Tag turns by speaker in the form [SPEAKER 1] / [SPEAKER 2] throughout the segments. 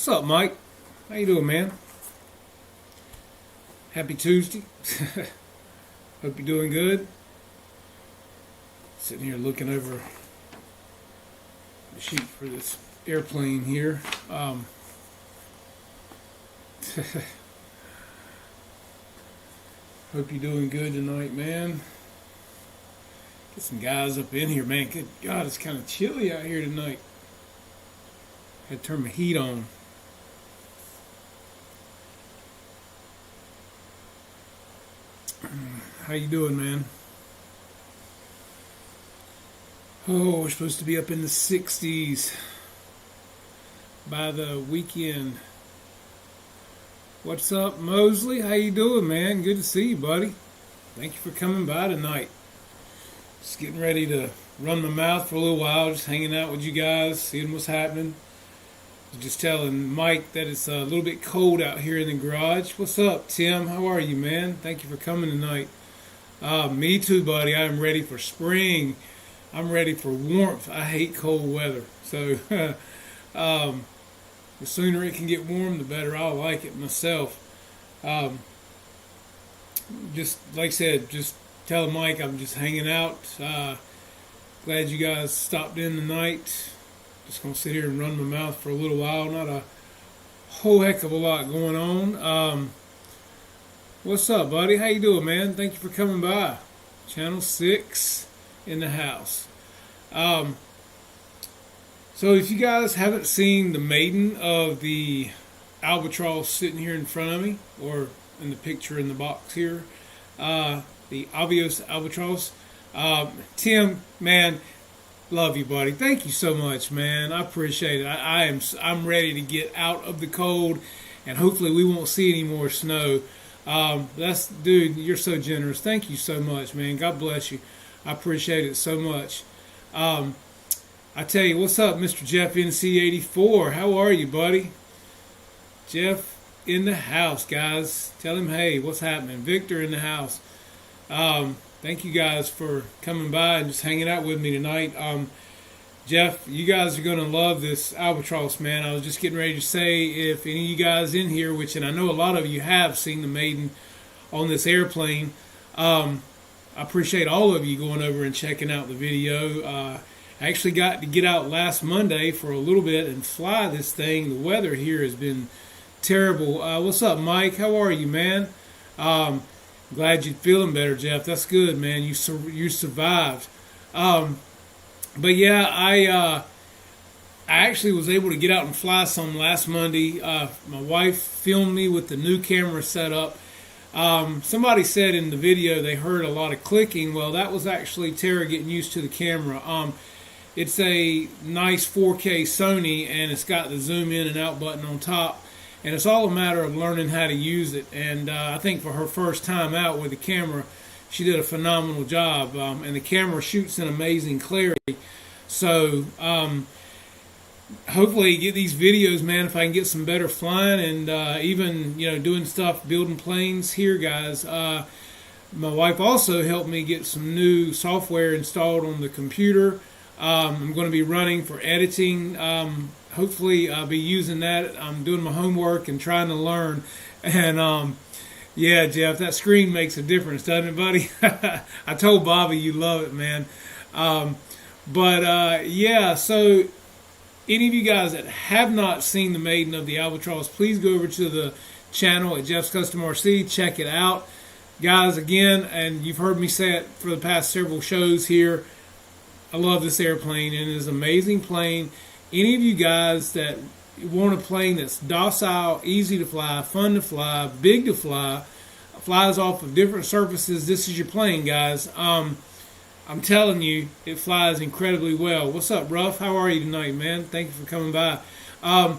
[SPEAKER 1] What's up, Mike? How you doing, man? Happy Tuesday. Hope you're doing good. Sitting here looking over the sheet for this airplane here. Hope you're doing good tonight, man. Get some guys up in here, man. Good God, it's kind of chilly out here tonight. Had to turn my heat on. How you doing, man? Oh, we're supposed to be up in the 60s by the weekend. What's up, Mosley? How you doing, man? Good to see you, buddy. Thank you for coming by tonight. Just getting ready to run my mouth for a little while, just hanging out with you guys, seeing what's happening. Just telling Mike that it's a little bit cold out here in the garage. What's up, Tim? How are you, man? Thank you for coming tonight. Me too, buddy. I am ready for spring. I'm ready for warmth. I hate cold weather. So the sooner it can get warm, the better. I'll like it myself. Just like I said, just tell Mike I'm just hanging out. Glad you guys stopped in tonight. Just going to sit here and run my mouth for a little while. Not a whole heck of a lot going on. What's up, buddy? How you doing, man? Thank you for coming by. Channel 6 in the house. So if you guys haven't seen the maiden of the albatross sitting here in front of me, or in the picture in the box here, the Avios albatross, Tim, man, love you, buddy. Thank you so much, man. I appreciate it. I'm ready to get out of the cold, and hopefully we won't see any more snow. Dude, you're so generous. Thank you so much, man. God bless you. I appreciate it so much. I tell you, what's up, Mr. Jeff NC84? How are you, buddy? Jeff in the house, guys. Tell him, hey, what's happening? Victor in the house. Thank you guys for coming by and just hanging out with me tonight. Jeff, you guys are going to love this albatross, man. I was just getting ready to say, if any of you guys in here, and I know a lot of you have seen the maiden on this airplane, I appreciate all of you going over and checking out the video. I actually got to get out last Monday for a little bit and fly this thing. The weather here has been terrible. What's up, Mike? How are you, man? Glad you're feeling better, Jeff. That's good, man. You survived. But yeah, I actually was able to get out and fly some last Monday. My wife filmed me with the new camera set up. Somebody said in the video they heard a lot of clicking. Well, that was actually Tara getting used to the camera. It's a nice 4K Sony, and it's got the zoom in and out button on top. And it's all a matter of learning how to use it. And I think for her first time out with the camera, she did a phenomenal job. And the camera shoots in amazing clarity. So hopefully get these videos, man, if I can get some better flying and even, doing stuff, building planes here, guys. My wife also helped me get some new software installed on the computer. I'm going to be running for editing. Hopefully I'll be using that. I'm doing my homework and trying to learn. And yeah, Jeff, that screen makes a difference, doesn't it, buddy? I told Bobby you love it, man. Yeah, so any of you guys that have not seen the maiden of the albatross, please go over to the channel at Jeff's Custom RC. Check it out. Guys, again, and you've heard me say it for the past several shows here, I love this airplane, and it is an amazing plane. Any of you guys that want a plane that's docile, easy to fly, fun to fly, big to fly, flies off of different surfaces, this is your plane, guys. I'm telling you, it flies incredibly well. What's up, Ruff? How are you tonight, man? Thank you for coming by. I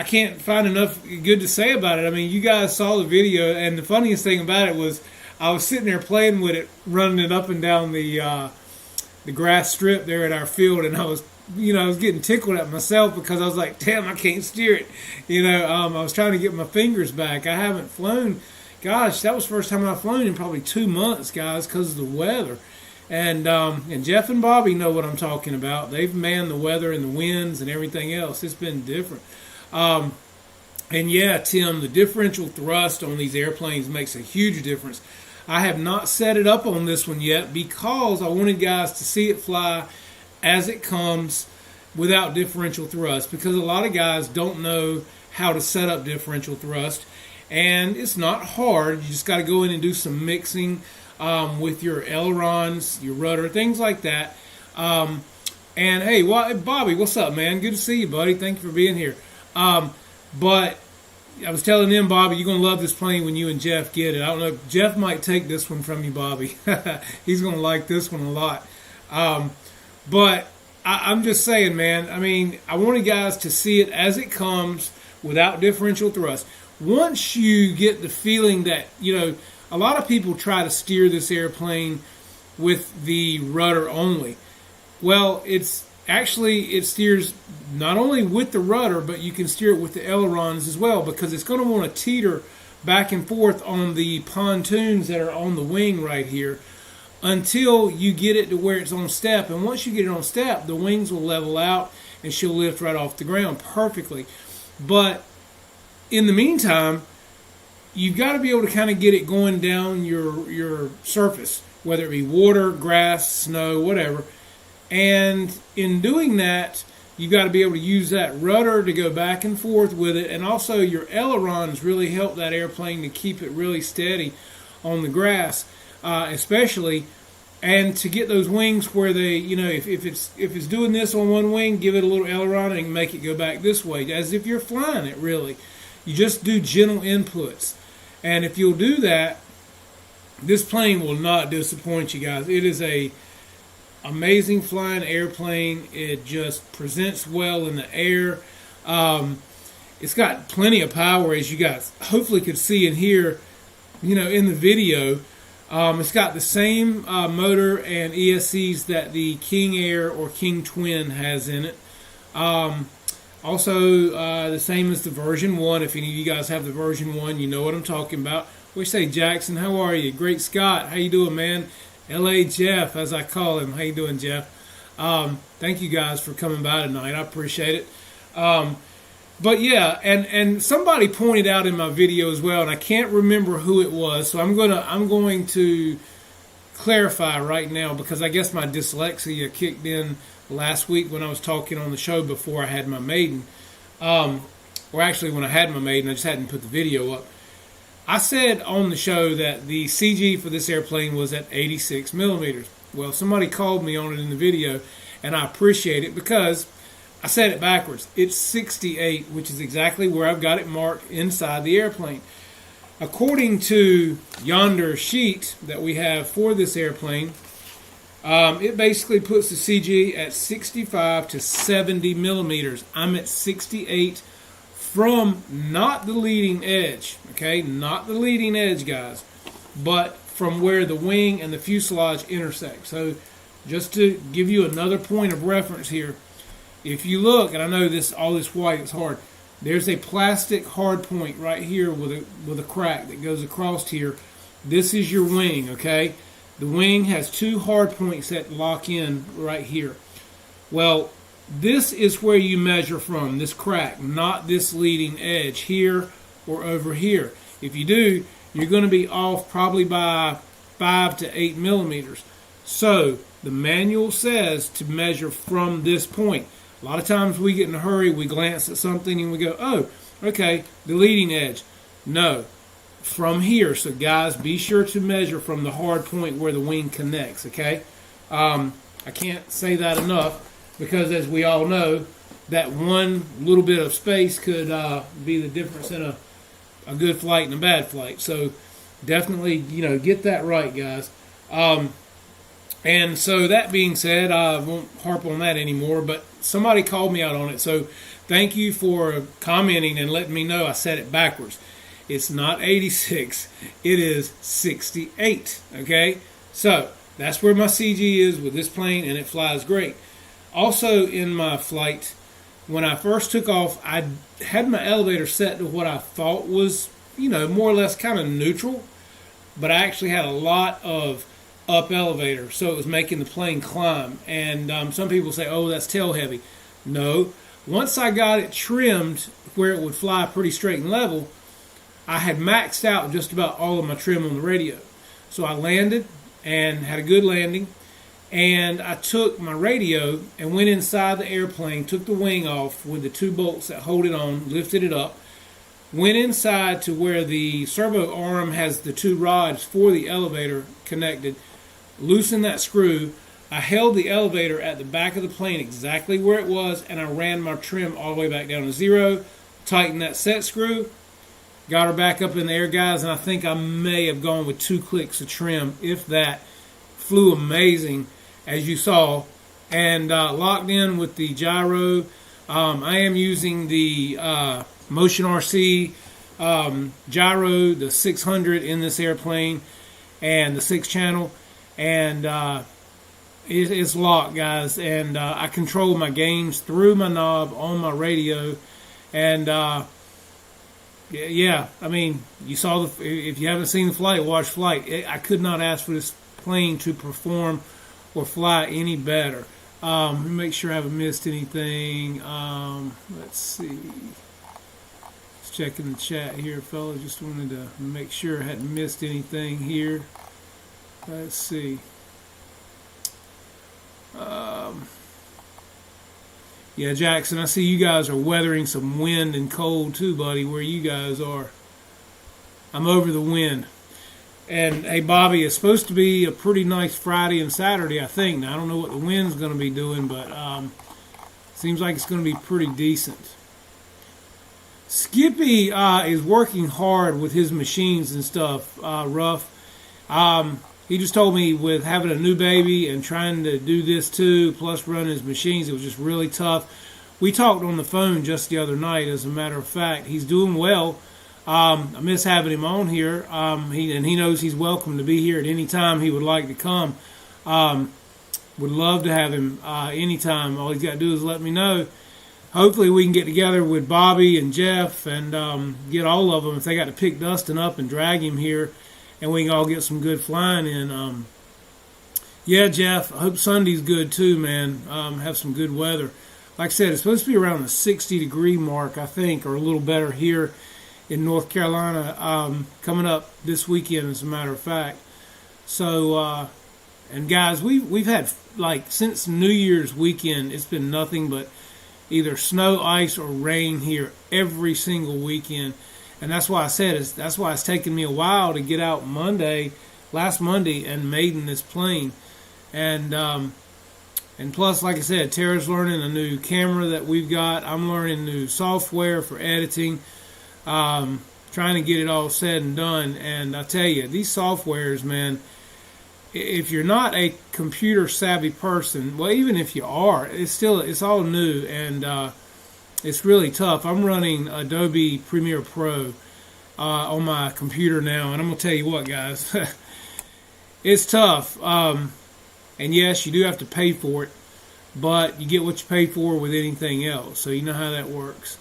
[SPEAKER 1] can't find enough good to say about it. I mean, you guys saw the video, and the funniest thing about it was I was sitting there playing with it, running it up and down the grass strip there at our field, and I was getting tickled at myself because I was like, damn, I can't steer it. I was trying to get my fingers back. I haven't flown. Gosh, that was the first time I've flown in probably 2 months, guys, because of the weather. And Jeff and Bobby know what I'm talking about. They've manned the weather and the winds and everything else. It's been different. And yeah, Tim, the differential thrust on these airplanes makes a huge difference. I have not set it up on this one yet because I wanted guys to see it fly as it comes without differential thrust, because a lot of guys don't know how to set up differential thrust, and it's not hard. You just got to go in and do some mixing with your ailerons, your rudder, things like that. And hey, Bobby, what's up, man? Good to see you, buddy. Thank you for being here. But I was telling them, Bobby, you're going to love this plane when you and Jeff get it. I don't know. Jeff might take this one from you, Bobby. He's going to like this one a lot. But I'm just saying, man, I mean, I wanted guys to see it as it comes without differential thrust. Once you get the feeling that, a lot of people try to steer this airplane with the rudder only. Well, it steers not only with the rudder, but you can steer it with the ailerons as well, because it's going to want to teeter back and forth on the pontoons that are on the wing right here until you get it to where it's on step. And once you get it on step, the wings will level out and she'll lift right off the ground perfectly. But in the meantime, you've got to be able to kind of get it going down your surface, whether it be water, grass, snow, whatever. And in doing that, you've got to be able to use that rudder to go back and forth with it. And also your ailerons really help that airplane to keep it really steady on the grass, especially. And to get those wings where they, if it's doing this on one wing, give it a little aileron and make it go back this way, as if you're flying it, really. You just do gentle inputs. And if you'll do that, this plane will not disappoint you guys. It is a amazing flying airplane. It just presents well in the air. It's got plenty of power, as you guys hopefully could see and hear, in the video. It's got the same motor and ESCs that the King Air or King Twin has in it. Also, the same as the version 1. If any of you guys have the version 1, you know what I'm talking about. We say, Jackson, how are you? Great Scott, how you doing, man? L.A. Jeff, as I call him. How you doing, Jeff? Thank you guys for coming by tonight. I appreciate it. But yeah, and somebody pointed out in my video as well, and I can't remember who it was, so I'm going to clarify right now, because I guess my dyslexia kicked in last week when I was talking on the show before I had my maiden. Or actually when I had my maiden, I just hadn't put the video up. I said on the show that the CG for this airplane was at 86 millimeters. Well, somebody called me on it in the video, and I appreciate it because I said it backwards. It's 68, which is exactly where I've got it marked inside the airplane. According to yonder sheet that we have for this airplane, it basically puts the CG at 65 to 70 millimeters. I'm at 68 from not the leading edge, okay? Not the leading edge, guys, but from where the wing and the fuselage intersect. So just to give you another point of reference here, if you look, and I know all this white is hard, there's a plastic hard point right here with a crack that goes across here. This is your wing, okay? The wing has two hard points that lock in right here. Well, this is where you measure from, this crack, not this leading edge here or over here. If you do, you're going to be off probably by 5 to 8 millimeters. So the manual says to measure from this point. A lot of times we get in a hurry, we glance at something and we go, oh, okay, the leading edge. No, from here. So guys, be sure to measure from the hard point where the wing connects, okay? I can't say that enough because, as we all know, that one little bit of space could be the difference in a good flight and a bad flight. So definitely, get that right, guys. And so that being said, I won't harp on that anymore, but somebody called me out on it. So thank you for commenting and letting me know I said it backwards. It's not 86. It is 68. Okay? So that's where my CG is with this plane, and it flies great. Also in my flight, when I first took off, I had my elevator set to what I thought was, more or less kind of neutral. But I actually had a lot of up elevator, so it was making the plane climb. And some people say, oh, that's tail heavy. No, Once I got it trimmed where it would fly pretty straight and level, I had maxed out just about all of my trim on the radio. So I landed and had a good landing, and I took my radio and went inside the airplane, took the wing off with the 2 bolts that hold it on, lifted it up, went inside to where the servo arm has the 2 rods for the elevator connected, loosened that screw. I held the elevator at the back of the plane exactly where it was, and I ran my trim all the way back down to 0, tightened that set screw, got her back up in the air, guys, and I think I may have gone with 2 clicks of trim, if that. Flew amazing, as you saw, and locked in with the gyro. I am using the Motion RC gyro, the 600 in this airplane, and the 6-channel, and it's locked, guys, and I control my gains through my knob on my radio, and yeah, I mean, you saw if you haven't seen the flight, watch Flight. I could not ask for this plane to perform or fly any better. Let me make sure I haven't missed anything. Let's see. Let's check in the chat here, fellas. Just wanted to make sure I hadn't missed anything here. Let's see. Yeah, Jackson, I see you guys are weathering some wind and cold too, buddy, where you guys are. I'm over the wind. And, hey, Bobby, it's supposed to be a pretty nice Friday and Saturday, I think. Now, I don't know what the wind's going to be doing, but seems like it's going to be pretty decent. Skippy is working hard with his machines and stuff, Ruff. He just told me with having a new baby and trying to do this too, plus running his machines, it was just really tough. We talked on the phone just the other night, as a matter of fact. He's doing well. I miss having him on here. He knows he's welcome to be here at any time he would like to come. Would love to have him anytime. All he's got to do is let me know. Hopefully we can get together with Bobby and Jeff and get all of them, if they got to pick Dustin up and drag him here, and we can all get some good flying in. Yeah, Jeff, I hope Sunday's good too, man. Have some good weather. Like I said, it's supposed to be around the 60-degree mark, I think, or a little better here in North Carolina, coming up this weekend, as a matter of fact. So, and guys, we've had, like, since New Year's weekend, it's been nothing but either snow, ice, or rain here every single weekend. And that's why I said that's why it's taken me a while to get out last Monday, and maiden this plane. And plus, like I said, Tara's learning a new camera that we've got. I'm learning new software for editing. Trying to get it all said and done. And I tell you, these softwares, man, if you're not a computer savvy person, well, even if you are, it's all new, and it's really tough. I'm running Adobe Premiere Pro on my computer now, and I'm going to tell you what, guys, it's tough. And yes, you do have to pay for it, but you get what you pay for with anything else, so you know how that works.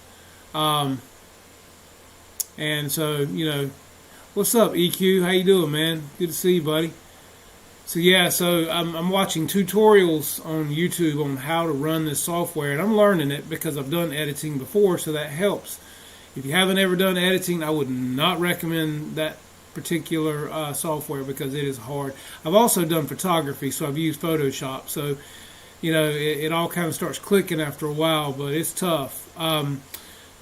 [SPEAKER 1] And so, you know, what's up, EQ? How you doing, man? Good to see you, buddy. So yeah, so I'm watching tutorials on YouTube on how to run this software, and I'm learning it because I've done editing before, so that helps. If you haven't ever done editing, I would not recommend that particular software because it is hard. I've also done photography, so I've used Photoshop, so you know it all kind of starts clicking after a while, but it's tough.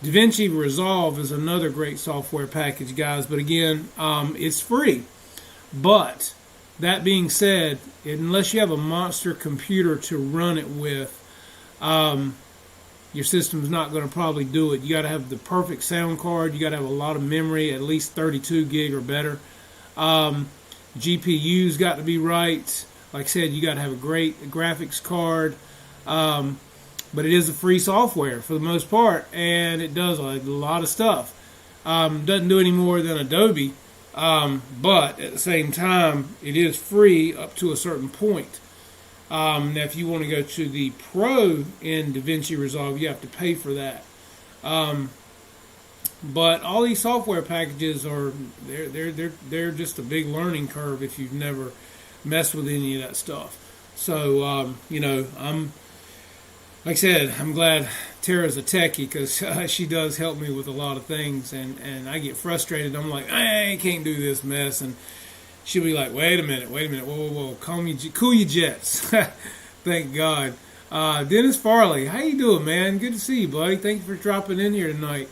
[SPEAKER 1] DaVinci Resolve is another great software package, guys, but again, it's free. But that being said, unless you have a monster computer to run it with, your system's not going to probably do it. You got to have the perfect sound card. You got to have a lot of memory, at least 32 gig or better. GPU's got to be right. Like I said, you got to have a great graphics card. But it is a free software for the most part, and it does a lot of stuff. Doesn't do any more than Adobe. But at the same time, it is free up to a certain point. Now, if you want to go to the Pro in DaVinci Resolve, you have to pay for that. But all these software packages they're just a big learning curve if you've never messed with any of that stuff. So you know, like I said, I'm glad Tara's a techie because she does help me with a lot of things, and I get frustrated. I'm like, I can't do this mess, and she'll be like, wait a minute, whoa, cool your jets. Thank God. Dennis Farley, how you doing, man? Good to see you, buddy. Thank you for dropping in here tonight.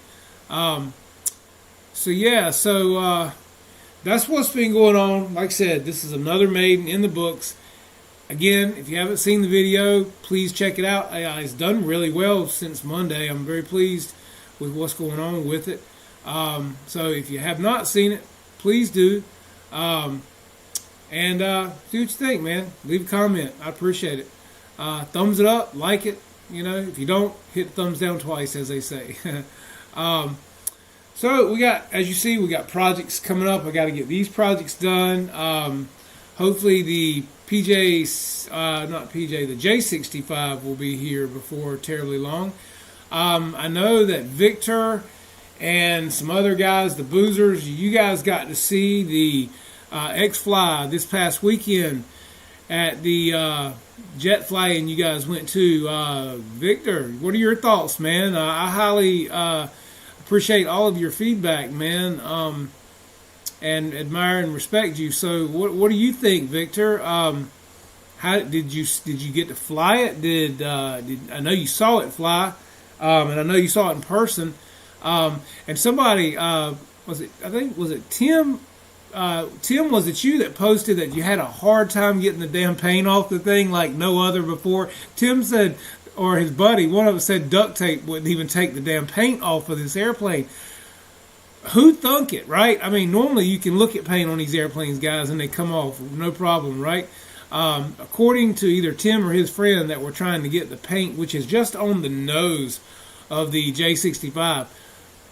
[SPEAKER 1] So that's what's been going on. Like I said, this is another Maiden in the books. Again, if you haven't seen the video, please check it out. It's done really well since Monday. I'm very pleased with what's going on with it. So if you have not seen it, please do. And see what you think, man. Leave a comment. I appreciate it. Thumbs it up, like it. You know, if you don't, hit thumbs down twice, as they say. So we got, as you see, we got projects coming up. I got to get these projects done. Hopefully the the J65 will be here before terribly long. I know that Victor and some other guys, the Boozers, you guys got to see the X-Fly this past weekend at the jet flying you guys went to. Victor, what are your thoughts, man? I highly appreciate all of your feedback, man, and admire and respect you. So what do you think, Victor? How did you get to fly it? I know you saw it fly, and I know you saw it in person. And somebody was it Tim? Tim, was it you that posted that you had a hard time getting the damn paint off the thing like no other before? Tim said, or his buddy, one of them said duct tape wouldn't even take the damn paint off of this airplane. Who'd thunk it, right? I mean, normally you can look at paint on these airplanes, guys, and they come off, no problem, right? According to either Tim or his friend that were trying to get the paint, which is just on the nose of the J65,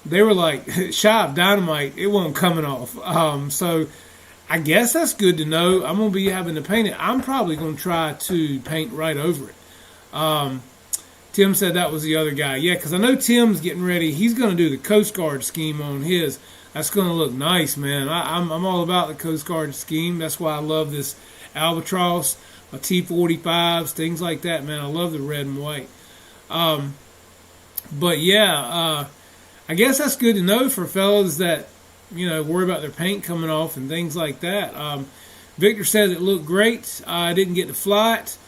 [SPEAKER 1] they were like, shy of dynamite, it wasn't coming off. So I guess that's good to know. I'm going to be having to paint it. I'm probably going to try to paint right over it. Tim said that was the other guy. Yeah, because I know Tim's getting ready. He's going to do the Coast Guard scheme on his. That's going to look nice, man. I'm all about the Coast Guard scheme. That's why I love this Albatross, my T-45s, things like that, man. I love the red and white. But yeah, I guess that's good to know for fellas that, you know, worry about their paint coming off and things like that. Victor said it looked great. I didn't get to fly it.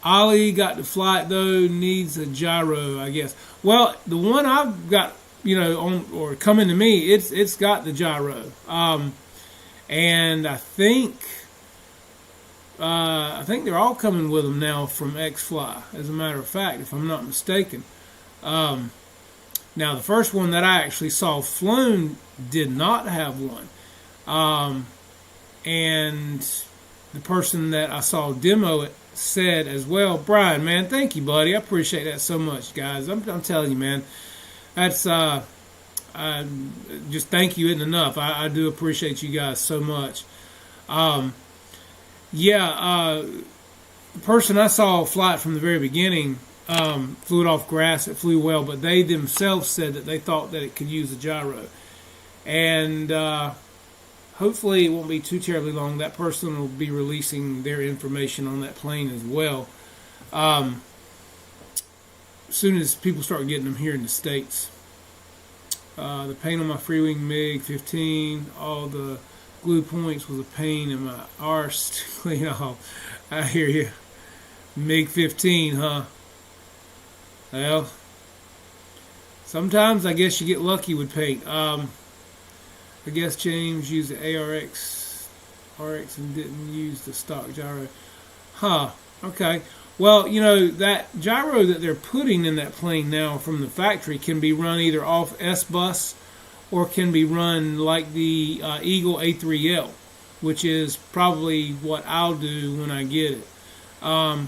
[SPEAKER 1] Ollie got to fly it, though. Needs a gyro, I guess. Well, the one I've got, you know, on or coming to me, it's got the gyro. And I think they're all coming with them now from X-Fly, as a matter of fact, if I'm not mistaken. Now, the first one that I actually saw flown did not have one. And the person that I saw demo it said as well, Brian, man, thank you, buddy. I appreciate that so much, guys. I'm telling you, man, that's just thank you isn't enough. I do appreciate you guys so much. The person I saw fly it from the very beginning flew it off grass. It flew well, but they themselves said that they thought that it could use a gyro. And hopefully it won't be too terribly long. That person will be releasing their information on that plane as well. As soon as people start getting them here in the States. The paint on my Freewing MiG-15, all the glue points was a pain in my arse to clean off. I hear you. MiG-15, huh? Well, sometimes I guess you get lucky with paint. I guess James used the RX and didn't use the stock gyro. Huh, okay. Well, you know, that gyro that they're putting in that plane now from the factory can be run either off S-Bus or can be run like the Eagle A3L, which is probably what I'll do when I get it. Or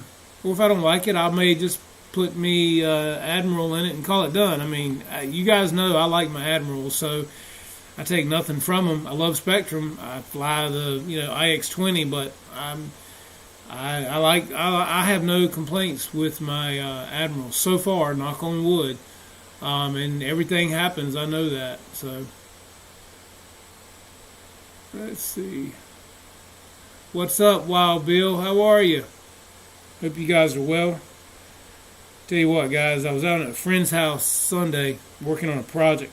[SPEAKER 1] if I don't like it, I may just put me Admiral in it and call it done. I mean, you guys know I like my Admiral, so I take nothing from them. I love Spectrum. I fly the IX-20, but I have no complaints with my Admiral so far. Knock on wood, and everything happens. I know that. So let's see. What's up, Wild Bill? How are you? Hope you guys are well. Tell you what, guys, I was out at a friend's house Sunday working on a project,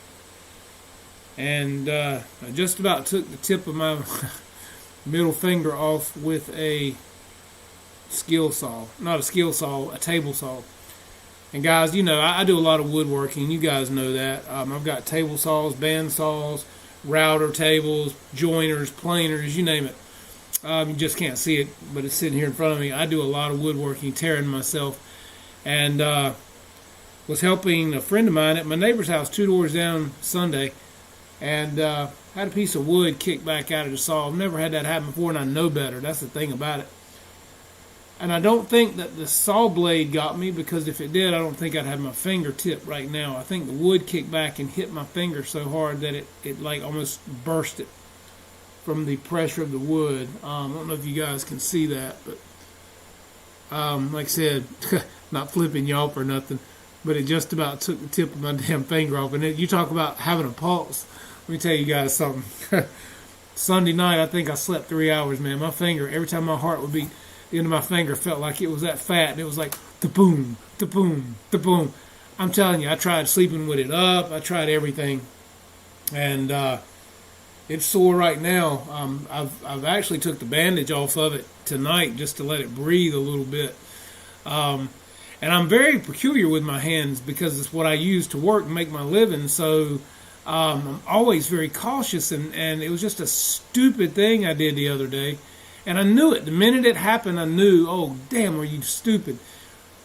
[SPEAKER 1] and I just about took the tip of my middle finger off with a skill saw. Not a skill saw, a table saw. And guys, you know, I do a lot of woodworking. You guys know that. I've got table saws, band saws, router tables, joiners, planers, you name it. You just can't see it, but it's sitting here in front of me. I do a lot of woodworking, tearing myself. And was helping a friend of mine at my neighbor's house 2 doors down Sunday. And had a piece of wood kicked back out of the saw. I've never had that happen before, and I know better. That's the thing about it. And I don't think that the saw blade got me, because if it did, I don't think I'd have my fingertip right now. I think the wood kicked back and hit my finger so hard that it like almost burst it from the pressure of the wood. I don't know if you guys can see that, but like I said, not flipping you off or nothing, but it just about took the tip of my damn finger off. And you talk about having a pulse. Let me tell you guys something. Sunday night, I think I slept 3 hours, man. My finger, every time my heart would beat, the end of my finger felt like it was that fat, and it was like the boom, the boom, the boom. I'm telling you, I tried sleeping with it up. I tried everything, and it's sore right now. I've actually took the bandage off of it tonight just to let it breathe a little bit. And I'm very peculiar with my hands because it's what I use to work and make my living. So I'm always very cautious, and it was just a stupid thing I did the other day. And I knew it. The minute it happened, I knew, oh, damn, are you stupid?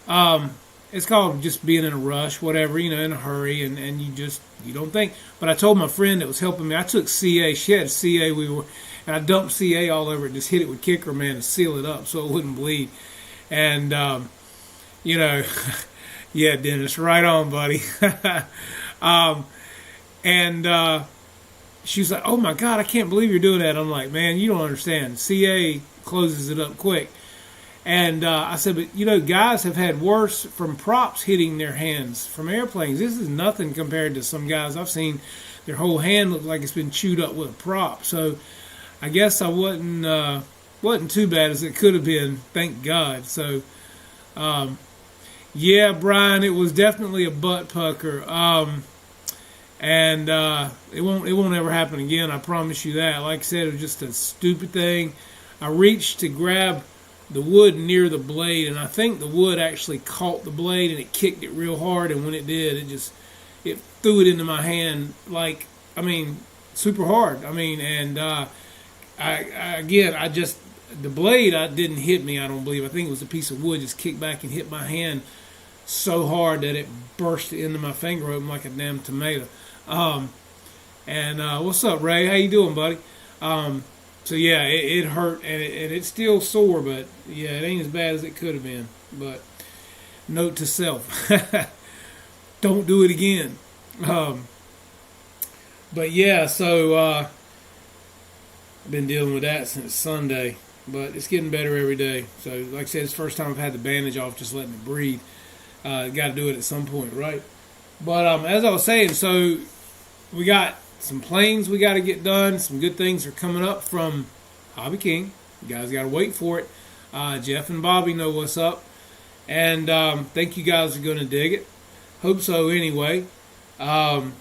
[SPEAKER 1] It's called just being in a rush, whatever, you know, in a hurry, and you don't think. But I told my friend that was helping me, I took CA. She had CA, and I dumped CA all over it, just hit it with Kicker Man to seal it up so it wouldn't bleed. And, you know, yeah, Dennis, right on, buddy. She's like, oh my God, I can't believe you're doing that. I'm like, man, you don't understand. CA closes it up quick. And I said, but you know, guys have had worse from props hitting their hands from airplanes. This is nothing compared to some guys I've seen. Their whole hand looks like it's been chewed up with a prop. So I guess I wasn't too bad as it could have been, thank God. So, yeah, Brian, it was definitely a butt pucker. And it won't ever happen again. I promise you that. Like I said, it was just a stupid thing. I reached to grab the wood near the blade, and I think the wood actually caught the blade and it kicked it real hard. And when it did, it threw it into my hand super hard. The blade didn't hit me. I don't believe. I think it was a piece of wood just kicked back and hit my hand so hard that it burst into my finger open like a damn tomato. What's up, Ray? How you doing, buddy? So yeah, it hurt, and it's still sore, but yeah, it ain't as bad as it could have been. But note to self, don't do it again. But yeah, so I've been dealing with that since Sunday, but it's getting better every day. So like I said, it's the first time I've had the bandage off, just letting it breathe. Got to do it at some point, right? But as I was saying, so we got some planes we got to get done. Some good things are coming up from Hobby King. You guys got to wait for it. Jeff and Bobby know what's up. And think you guys are going to dig it. Hope so anyway. Like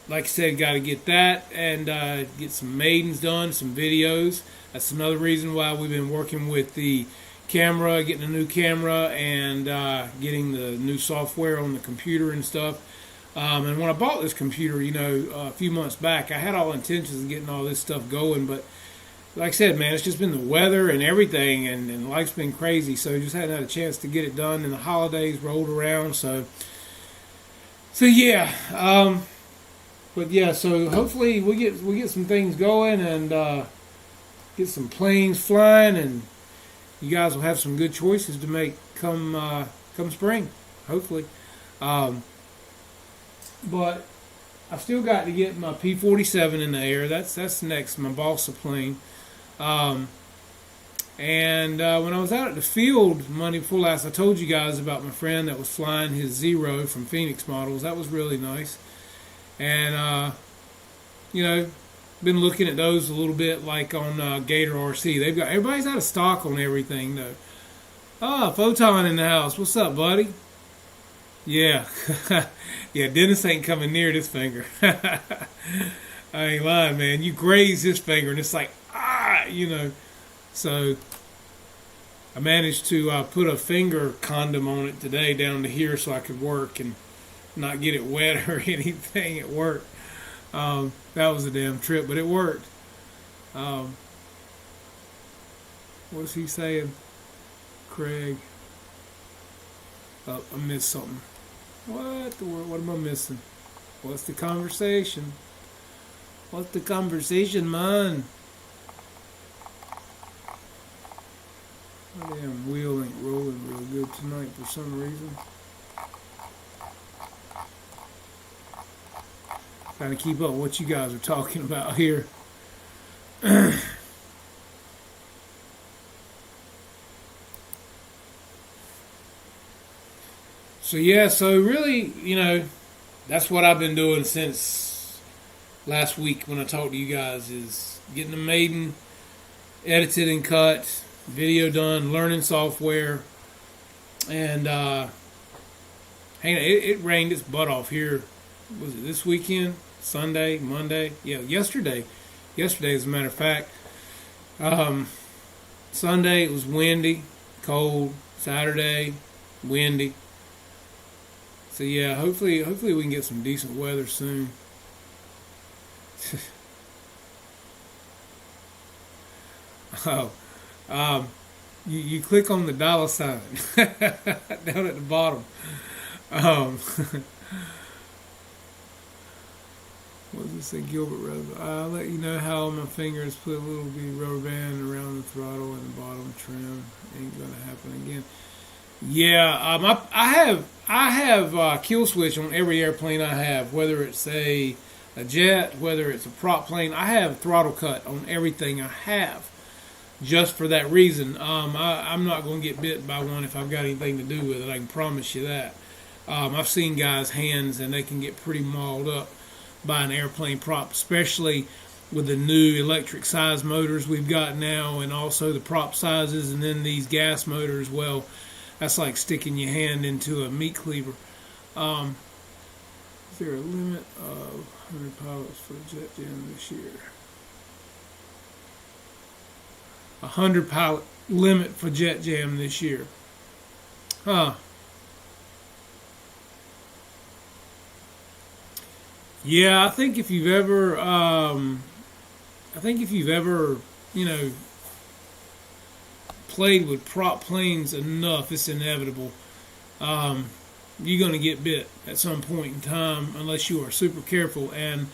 [SPEAKER 1] I said, got to get that and get some maidens done, some videos. That's another reason why we've been working with the camera, getting a new camera, and getting the new software on the computer and stuff. And when I bought this computer, you know, a few months back, I had all intentions of getting all this stuff going, but like I said, man, it's just been the weather and everything, and life's been crazy, so just hadn't had a chance to get it done, and the holidays rolled around, so yeah, but yeah, so hopefully we get some things going, and get some planes flying, and you guys will have some good choices to make come spring, hopefully. But I've still got to get my P-47 in the air. That's next, my balsa plane. When I was out at the field Monday before last, I told you guys about my friend that was flying his Zero from Phoenix Models. That was really nice. And, you know, been looking at those a little bit, like on Gator RC. Everybody's out of stock on everything, though. Photon in the house. What's up, buddy? Yeah. Yeah, Dennis ain't coming near this finger. I ain't lying, man. You graze this finger and it's like, So I managed to put a finger condom on it today down to here so I could work and not get it wet or anything at work. That was a damn trip, but it worked. Um, what's he saying? Craig. Oh, I missed something. What the world? What am I missing? What's the conversation? What's the conversation, man? My damn wheel ain't rolling real good tonight for some reason. Trying to keep up with what you guys are talking about here. So yeah, so really, that's what I've been doing since last week when I talked to you guys is getting the Maiden edited and cut, video done, learning software, and hang on, it rained its butt off here. Was it this weekend? Sunday, Monday? Yeah, yesterday. Yesterday, as a matter of fact. Sunday it was windy, cold. Saturday, windy. So yeah, hopefully we can get some decent weather soon. Oh, you click on the dollar sign down at the bottom. Um, what does it say, Gilbert Rose? I'll let you know how my fingers put a little bit rubber band around the throttle and the bottom trim. Ain't gonna happen again. Yeah, I have kill switch on every airplane I have, whether it's a jet, whether it's a prop plane. I have throttle cut on everything I have, just for that reason. I'm not going to get bit by one if I've got anything to do with it. I can promise you that. I've seen guys' hands and they can get pretty mauled up by an airplane prop, especially with the new electric size motors we've got now, and also the prop sizes, and then these gas motors. Well, that's like sticking your hand into a meat cleaver. Is there a limit of 100 pilots for Jet Jam this year? 100 pilot limit for Jet Jam this year. Huh. Yeah, I think if you've ever, played with prop planes enough, it's inevitable. You're going to get bit at some point in time unless you are super careful. And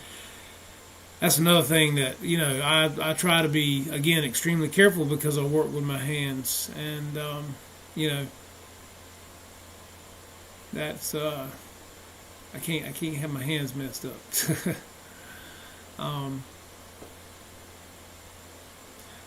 [SPEAKER 1] that's another thing that, I try to be, again, extremely careful because I work with my hands. And, that's, I can't have my hands messed up.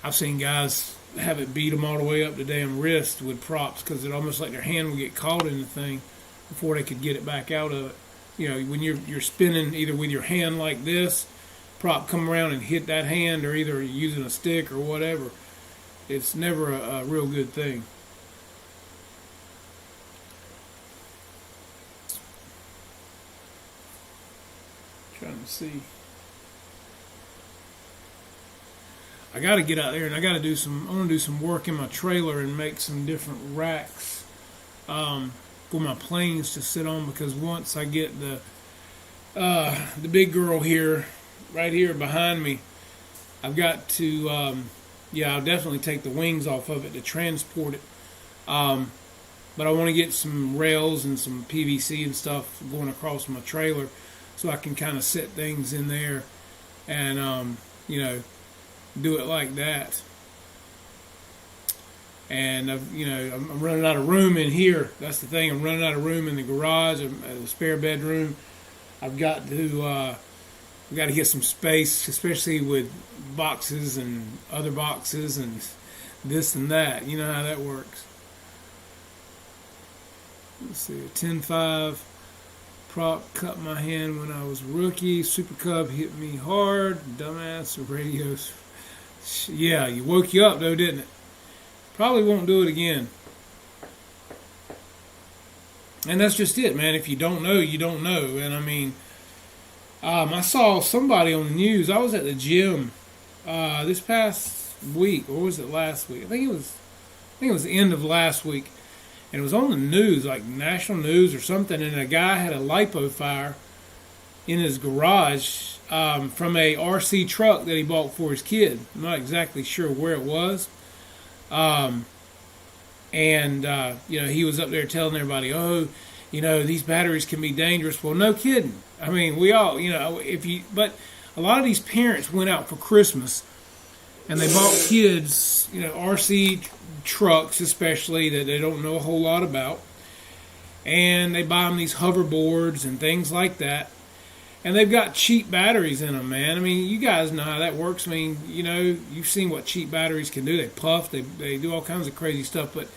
[SPEAKER 1] I've seen guys have it beat them all the way up the damn wrist with props because it almost like their hand would get caught in the thing before they could get it back out of it. When you're spinning either with your hand like this, prop come around and hit that hand, or either using a stick or whatever. It's never a real good thing. Trying to see. I got to get out there and I got to do some. I want to do some work in my trailer and make some different racks for my planes to sit on. Because once I get the big girl here, right here behind me, I've got to. I'll definitely take the wings off of it to transport it. But I want to get some rails and some PVC and stuff going across my trailer, so I can kind of set things in there, and do it like that. And I'm running out of room in here. That's the thing. I'm running out of room in the garage, the spare bedroom. I've got to get some space, especially with boxes and other boxes and this and that. You know how that works. Let's see, 10.5. Prop cut my hand when I was a rookie. Super Cub hit me hard. Dumbass radios. Yeah, you woke you up though, didn't it? Probably won't do it again. And that's just it, man. If you don't know, you don't know. And I mean, I saw somebody on the news. I was at the gym this past week, or was it last week? I think it was. I think it was the end of last week, and it was on the news, like national news or something. And a guy had a lipo fire in his garage from a RC truck that he bought for his kid. I'm not exactly sure where it was. He was up there telling everybody, oh, these batteries can be dangerous. Well, no kidding. I mean, we all, but a lot of these parents went out for Christmas and they bought kids, RC trucks especially that they don't know a whole lot about. And they buy them these hoverboards and things like that. And they've got cheap batteries in them, man. I mean, you guys know how that works. I mean, you've seen what cheap batteries can do. They puff, they do all kinds of crazy stuff. But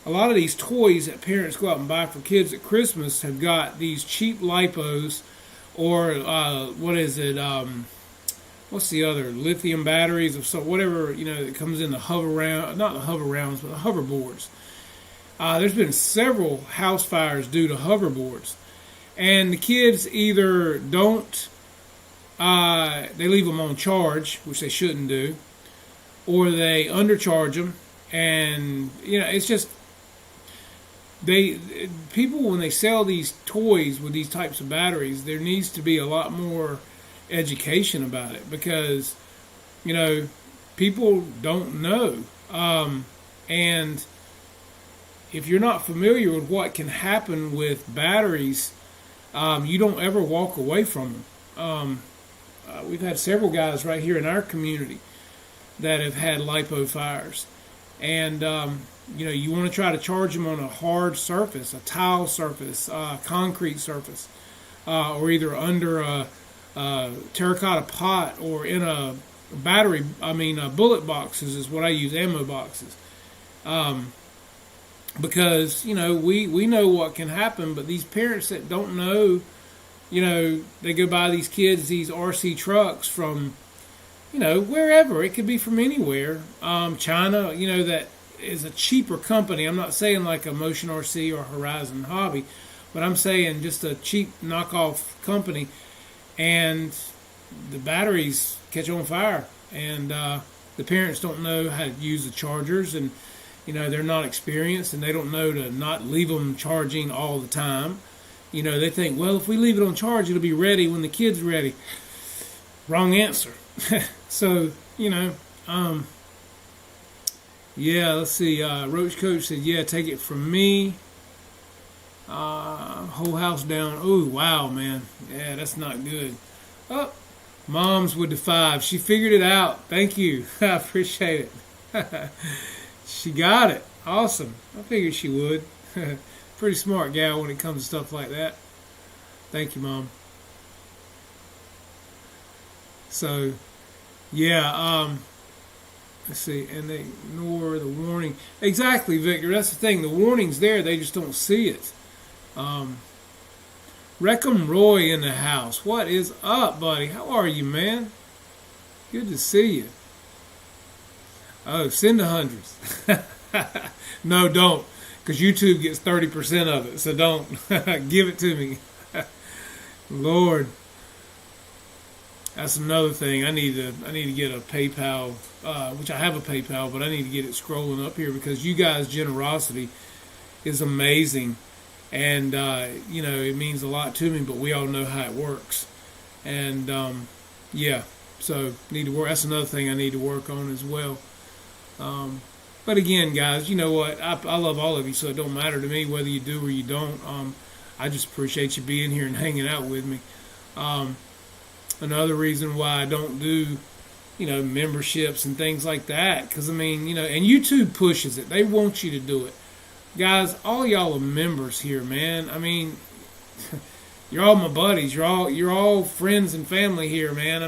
[SPEAKER 1] a lot of these toys that parents go out and buy for kids at Christmas have got these cheap lipos, or what is it? What's the other? Lithium batteries, or so whatever that comes in the hover round, not the hover rounds, but the hoverboards. There's been several house fires due to hoverboards. And the kids either don't, they leave them on charge, which they shouldn't do, or they undercharge them. And, it's just, people, when they sell these toys with these types of batteries, there needs to be a lot more education about it because, people don't know. And if you're not familiar with what can happen with batteries, you don't ever walk away from them. We've had several guys right here in our community that have had lipo fires. And, you want to try to charge them on a hard surface, a tile surface, concrete surface, or either under a terracotta pot or in a bullet boxes is what I use, ammo boxes. Because, we know what can happen, but these parents that don't know, they go buy these kids these RC trucks from, wherever. It could be from anywhere. China, that is a cheaper company. I'm not saying like a Motion RC or Horizon Hobby, but I'm saying just a cheap knockoff company. And the batteries catch on fire. And the parents don't know how to use the chargers, and they're not experienced, and they don't know to not leave them charging all the time. They think, well, if we leave it on charge, it'll be ready when the kid's ready. Wrong answer. So, let's see. Roach Coach said, yeah, take it from me. Whole house down. Oh, wow, man. Yeah, that's not good. Oh, Mom's with the 5. She figured it out. Thank you. I appreciate it. She got it. Awesome. I figured she would. Pretty smart gal when it comes to stuff like that. Thank you, Mom. So, yeah, let's see. And they ignore the warning. Exactly, Victor. That's the thing. The warning's there. They just don't see it. Reckham Roy in the house. What is up, buddy? How are you, man? Good to see you. Oh, send the hundreds. No, don't. Because YouTube gets 30% of it. So don't. Give it to me. Lord. That's another thing. I need to get a PayPal, which I have a PayPal, but I need to get it scrolling up here because you guys' generosity is amazing. And, it means a lot to me, but we all know how it works. And, so need to work. That's another thing I need to work on as well. But again, guys, you know what? I love all of you, so it don't matter to me whether you do or you don't. I just appreciate you being here and hanging out with me. Another reason why I don't do, memberships and things like that, because, and YouTube pushes it. They want you to do it. Guys, all y'all are members here, man. I mean, you're all my buddies. You're all friends and family here, man.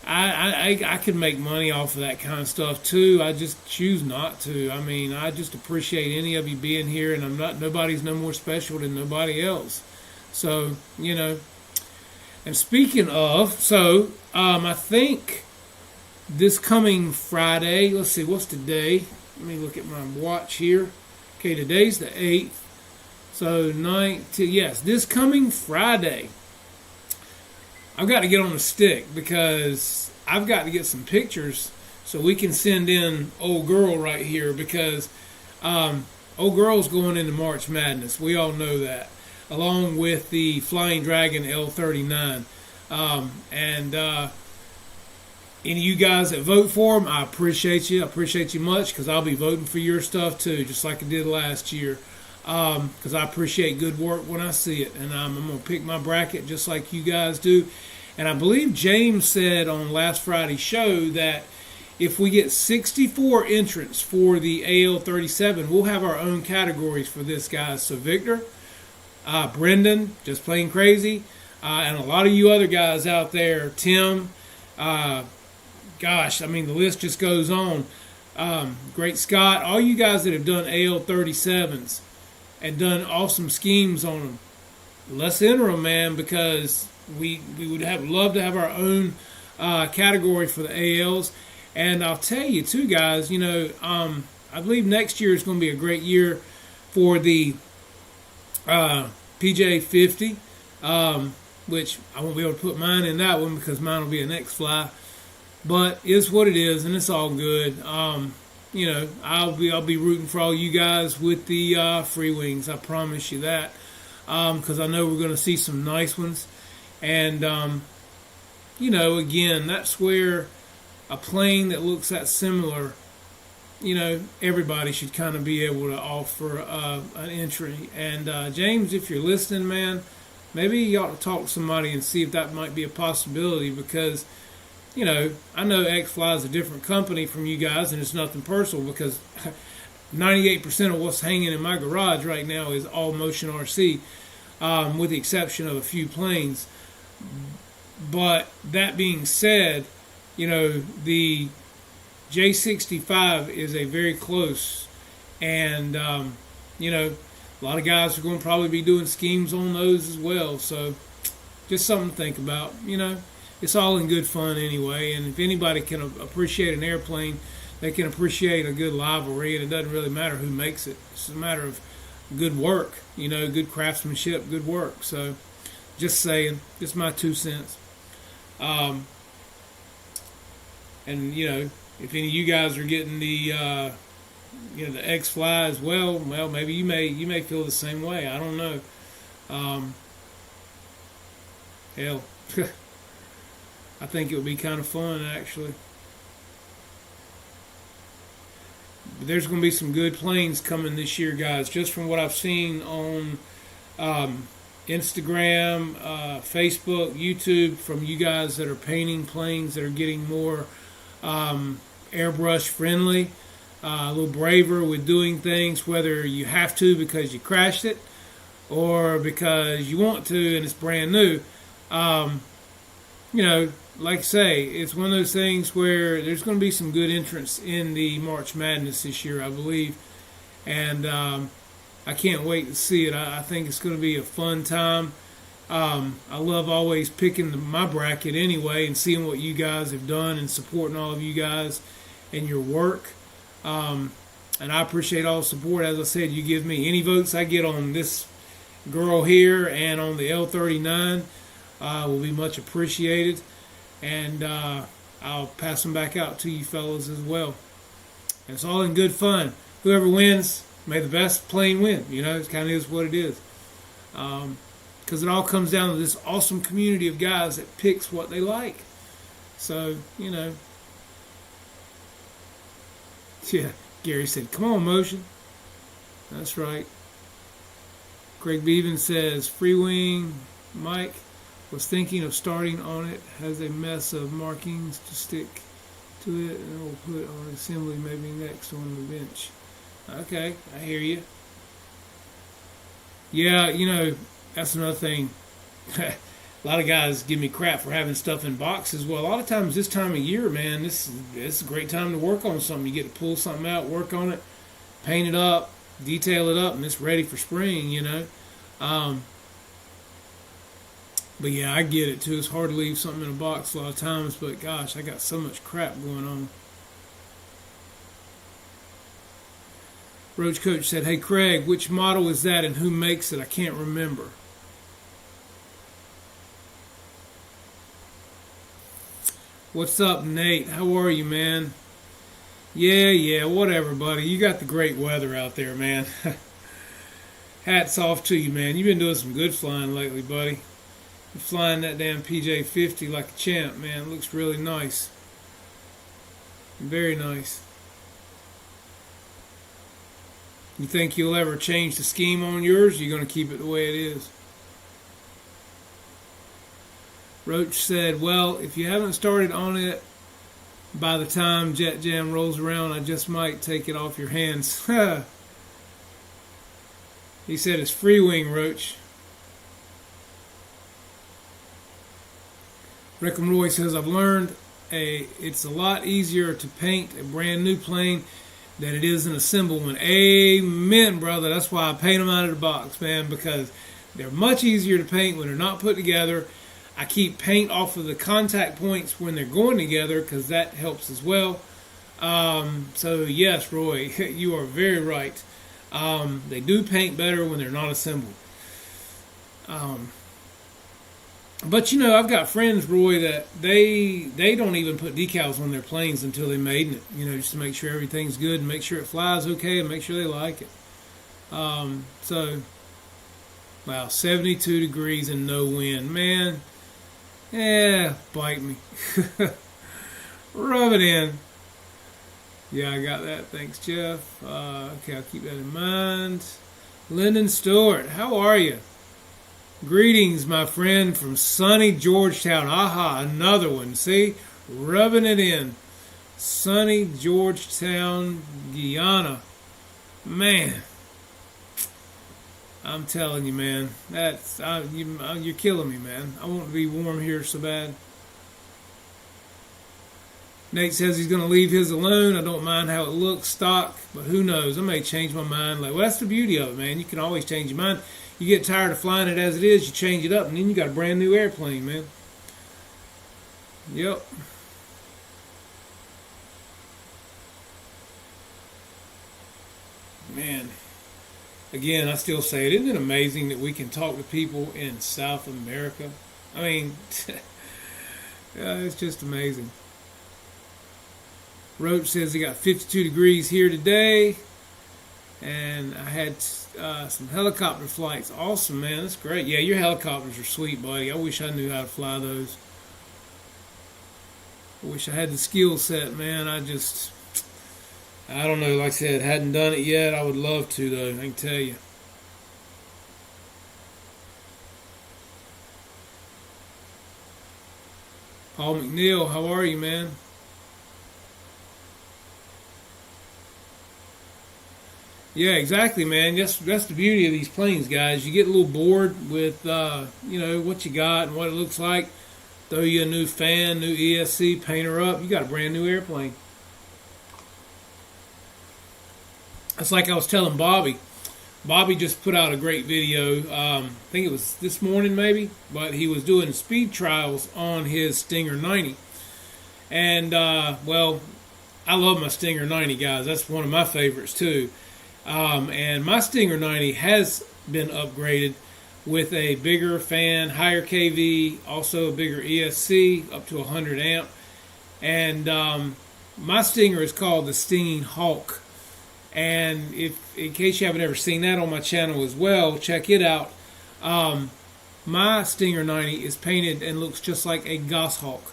[SPEAKER 1] I could make money off of that kind of stuff too. I just choose not to. I just appreciate any of you being here, and nobody's no more special than nobody else. So, and speaking of, I think this coming Friday, let's see, what's today? Let me look at my watch here. Okay, today's the 8th. So yes, this coming Friday, I've got to get on the stick because I've got to get some pictures so we can send in old girl right here because old girl's going into March Madness. We all know that, along with the Flying Dragon L39. And any of you guys that vote for them, I appreciate you. I appreciate you much because I'll be voting for your stuff too, just like I did last year. Because I appreciate good work when I see it. And I'm going to pick my bracket just like you guys do. And I believe James said on last Friday's show that if we get 64 entrants for the AL37, we'll have our own categories for this, guys. So Victor, Brendan, just plain crazy, and a lot of you other guys out there, Tim, gosh, I mean, the list just goes on. Great Scott, all you guys that have done AL37s and done awesome schemes on them, let's enter them, man, because we would love to have our own category for the ALs. And I'll tell you, too, guys, I believe next year is going to be a great year for the PJ 50, which I won't be able to put mine in that one because mine will be an X-Fly. But it's what it is, and it's all good. I'll be rooting for all you guys with the free wings. I promise you that, because I know we're going to see some nice ones. And again, that's where a plane that looks that similar, everybody should kind of be able to offer an entry. And James, if you're listening, man, maybe you ought to talk to somebody and see if that might be a possibility because, I know X-Fly is a different company from you guys, and it's nothing personal because 98% of what's hanging in my garage right now is all Motion RC, with the exception of a few planes. But that being said, the J65 is a very close, and a lot of guys are going to probably be doing schemes on those as well. So just something to think about. It's all in good fun anyway. And if anybody can appreciate an airplane, they can appreciate a good livery, and it doesn't really matter who makes it. It's a matter of good work, good craftsmanship, good work. So just saying, just my 2 cents. And if any of you guys are getting the the X-Fly as well maybe you may feel the same way. I don't know. Hell, I think it would be kind of fun actually. But there's going to be some good planes coming this year, guys. Just from what I've seen on Instagram, Facebook, YouTube, from you guys that are painting planes that are getting more airbrush friendly, a little braver with doing things, whether you have to because you crashed it or because you want to and it's brand new. Like I say, it's one of those things where there's going to be some good entrants in the March Madness this year, I believe, and I can't wait to see it. I think it's going to be a fun time. I love always picking my bracket anyway and seeing what you guys have done and supporting all of you guys and your work. And I appreciate all the support. As I said, you give me any votes I get on this girl here and on the L39 will be much appreciated. And I'll pass them back out to you fellas as well. And it's all in good fun. Whoever wins, may the best plane win. It kind of is what it is. Because it all comes down to this awesome community of guys that picks what they like. So, yeah, Gary said, come on, Motion. That's right. Craig Bevan says, Free Wing, Mike was thinking of starting on it, has a mess of markings to stick to it, and we'll put on assembly maybe next on the bench. Okay, I hear you. Yeah, that's another thing. A lot of guys give me crap for having stuff in boxes. Well, a lot of times this time of year, man, it's a great time to work on something. You get to pull something out, work on it, paint it up, detail it up, and it's ready for spring, But yeah, I get it too. It's hard to leave something in a box a lot of times, but gosh, I got so much crap going on. Roach Coach said, "Hey Craig, which model is that and who makes it? I can't remember." What's up, Nate? How are you, man? Yeah, whatever, buddy. You got the great weather out there, man. Hats off to you, man. You've been doing some good flying lately, buddy. You're flying that damn PJ50 like a champ, man. It looks really nice. Very nice. You think you'll ever change the scheme on yours? Or you're going to keep it the way it is? Roach said, "Well, if you haven't started on it by the time Jet Jam rolls around, I just might take it off your hands." He said it's free wing, Roach. Rick and Roy says, "I've learned it's a lot easier to paint a brand new plane than it is an assemble one." Amen, brother. That's why I paint them out of the box, man, because they're much easier to paint when they're not put together. I keep paint off of the contact points when they're going together because that helps as well. So yes, Roy, you are very right. They do paint better when they're not assembled. But you know, I've got friends, Roy, that they don't even put decals on their planes until they made it. You know, just to make sure everything's good and make sure it flies okay and make sure they like it. So, wow, 72 degrees and no wind, man. Yeah, bite me. Rub it in. Yeah, I got that. Thanks, Jeff. Okay, I'll keep that in mind. Lyndon Stewart, how are you? Greetings, my friend, from sunny Georgetown. Aha, another one. See? Rubbing it in. Sunny Georgetown, Guyana. Man. I'm telling you, man. You're killing me, man. I want to be warm here so bad. Nate says he's going to leave his alone. I don't mind how it looks stock, but who knows? I may change my mind. Well, that's the beauty of it, man. You can always change your mind. You get tired of flying it as it is, you change it up, and then you got a brand new airplane, man. Yep. Man. Again, I still say it. Isn't it amazing that we can talk to people in South America? I mean, yeah, it's just amazing. Roach says he got 52 degrees here today. And I had some helicopter flights. Awesome, man. That's great. Yeah, your helicopters are sweet, buddy. I wish I knew how to fly those. I wish I had the skill set, man. I don't know. Like I said, hadn't done it yet. I would love to, though. I can tell you. Paul McNeil, how are you, man? Yeah, exactly, man. That's the beauty of these planes, guys. You get a little bored with, what you got and what it looks like. Throw you a new fan, new ESC, paint her up. You got a brand new airplane. It's like I was telling Bobby. Bobby just put out a great video. I think it was this morning maybe, but he was doing speed trials on his Stinger 90. And, I love my Stinger 90, guys. That's one of my favorites, too. And my Stinger 90 has been upgraded with a bigger fan, higher KV, also a bigger ESC, up to 100 amp. And my Stinger is called the Stinging Hawk. And if, in case you haven't ever seen that on my channel as well, check it out. My Stinger 90 is painted and looks just like a Goshawk.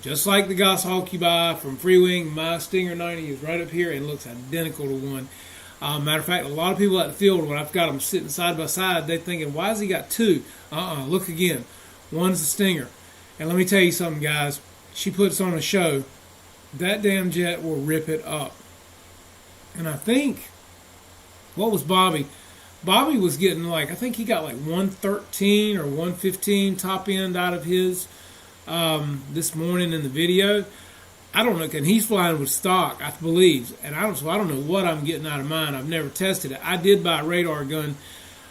[SPEAKER 1] Just like the Goshawk you buy from Freewing, my Stinger 90 is right up here and looks identical to one. Matter of fact, a lot of people at the field, when I've got them sitting side by side, they're thinking, why has he got two? Look again. One's the Stinger. And let me tell you something, guys. She puts on a show. That damn jet will rip it up. And I think, what was Bobby? Bobby was getting I think he got 113 or 115 top end out of his this morning in the video. I don't know, and he's flying with stock, I believe, and I don't know what I'm getting out of mine. I've never tested it. I did buy a radar gun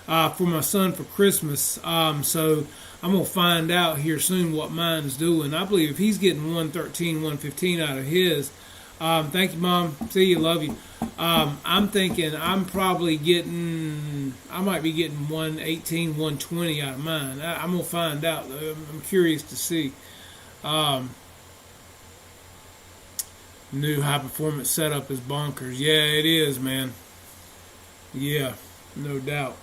[SPEAKER 1] for my son for Christmas, so I'm gonna find out here soon what mine is doing. I believe if he's getting 113, 115 out of his, Thank you, Mom. See you. Love you. I'm thinking I'm probably I might be getting 118, 120 out of mine. I'm going to find out. I'm curious to see. Um, New high performance setup is bonkers. Yeah, it is, man. Yeah, no doubt.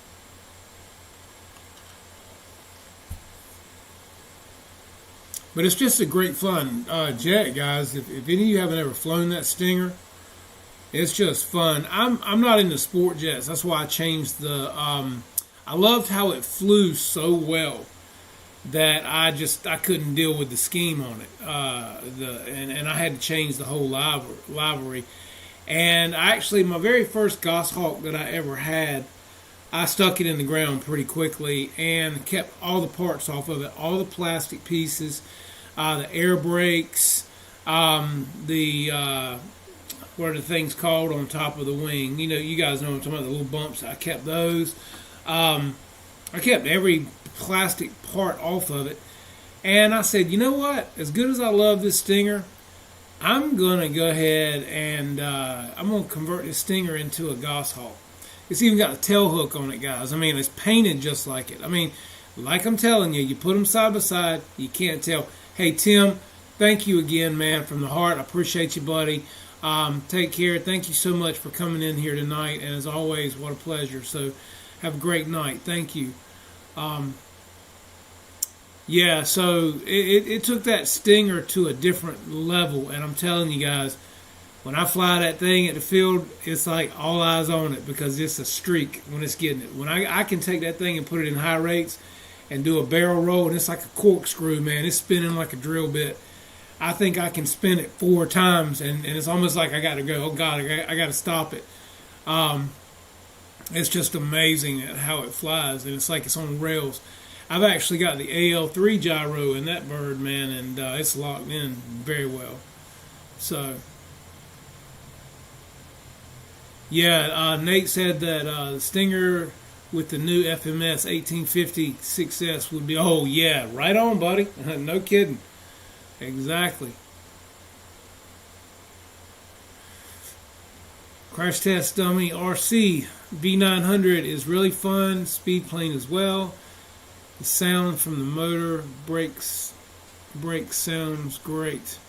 [SPEAKER 1] But it's just a great fun jet, guys. If any of you haven't ever flown that Stinger, it's just fun. I'm not into sport jets. That's why I changed the. I loved how it flew so well that I couldn't deal with the scheme on it. And I had to change the whole livery. And actually, my very first Goshawk that I ever had, I stuck it in the ground pretty quickly and kept all the parts off of it, all the plastic pieces, the air brakes, the what are the things called on top of the wing? You know, you guys know what I'm talking about, the little bumps. I kept those. I kept every plastic part off of it. And I said, you know what? As good as I love this Stinger, I'm going to go ahead and I'm going to convert this Stinger into a Goshawk. It's even got a tail hook on it, guys. I mean, it's painted just like it. I mean, like I'm telling you, you put them side by side, you can't tell. Hey, Tim, thank you again, man, from the heart. I appreciate you, buddy. Take care. Thank you so much for coming in here tonight. And as always, what a pleasure. So have a great night. Thank you. Yeah, so it took that Stinger to a different level. And I'm telling you guys, when I fly that thing at the field, it's like all eyes on it because it's a streak when it's getting it. When I can take that thing and put it in high rates and do a barrel roll, and it's like a corkscrew, man. It's spinning like a drill bit. I think I can spin it 4 times, and it's almost like I got to go. Oh, God, I got to stop it. It's just amazing how it flies, and it's like it's on rails. I've actually got the AL3 gyro in that bird, man, and it's locked in very well. So, yeah, Nate said that the Stinger with the new FMS 1850 6S would be, oh, yeah, right on, buddy. No kidding. Exactly. Crash Test Dummy RC V900 is really fun. Speed plane as well. The sound from the motor brakes sounds great.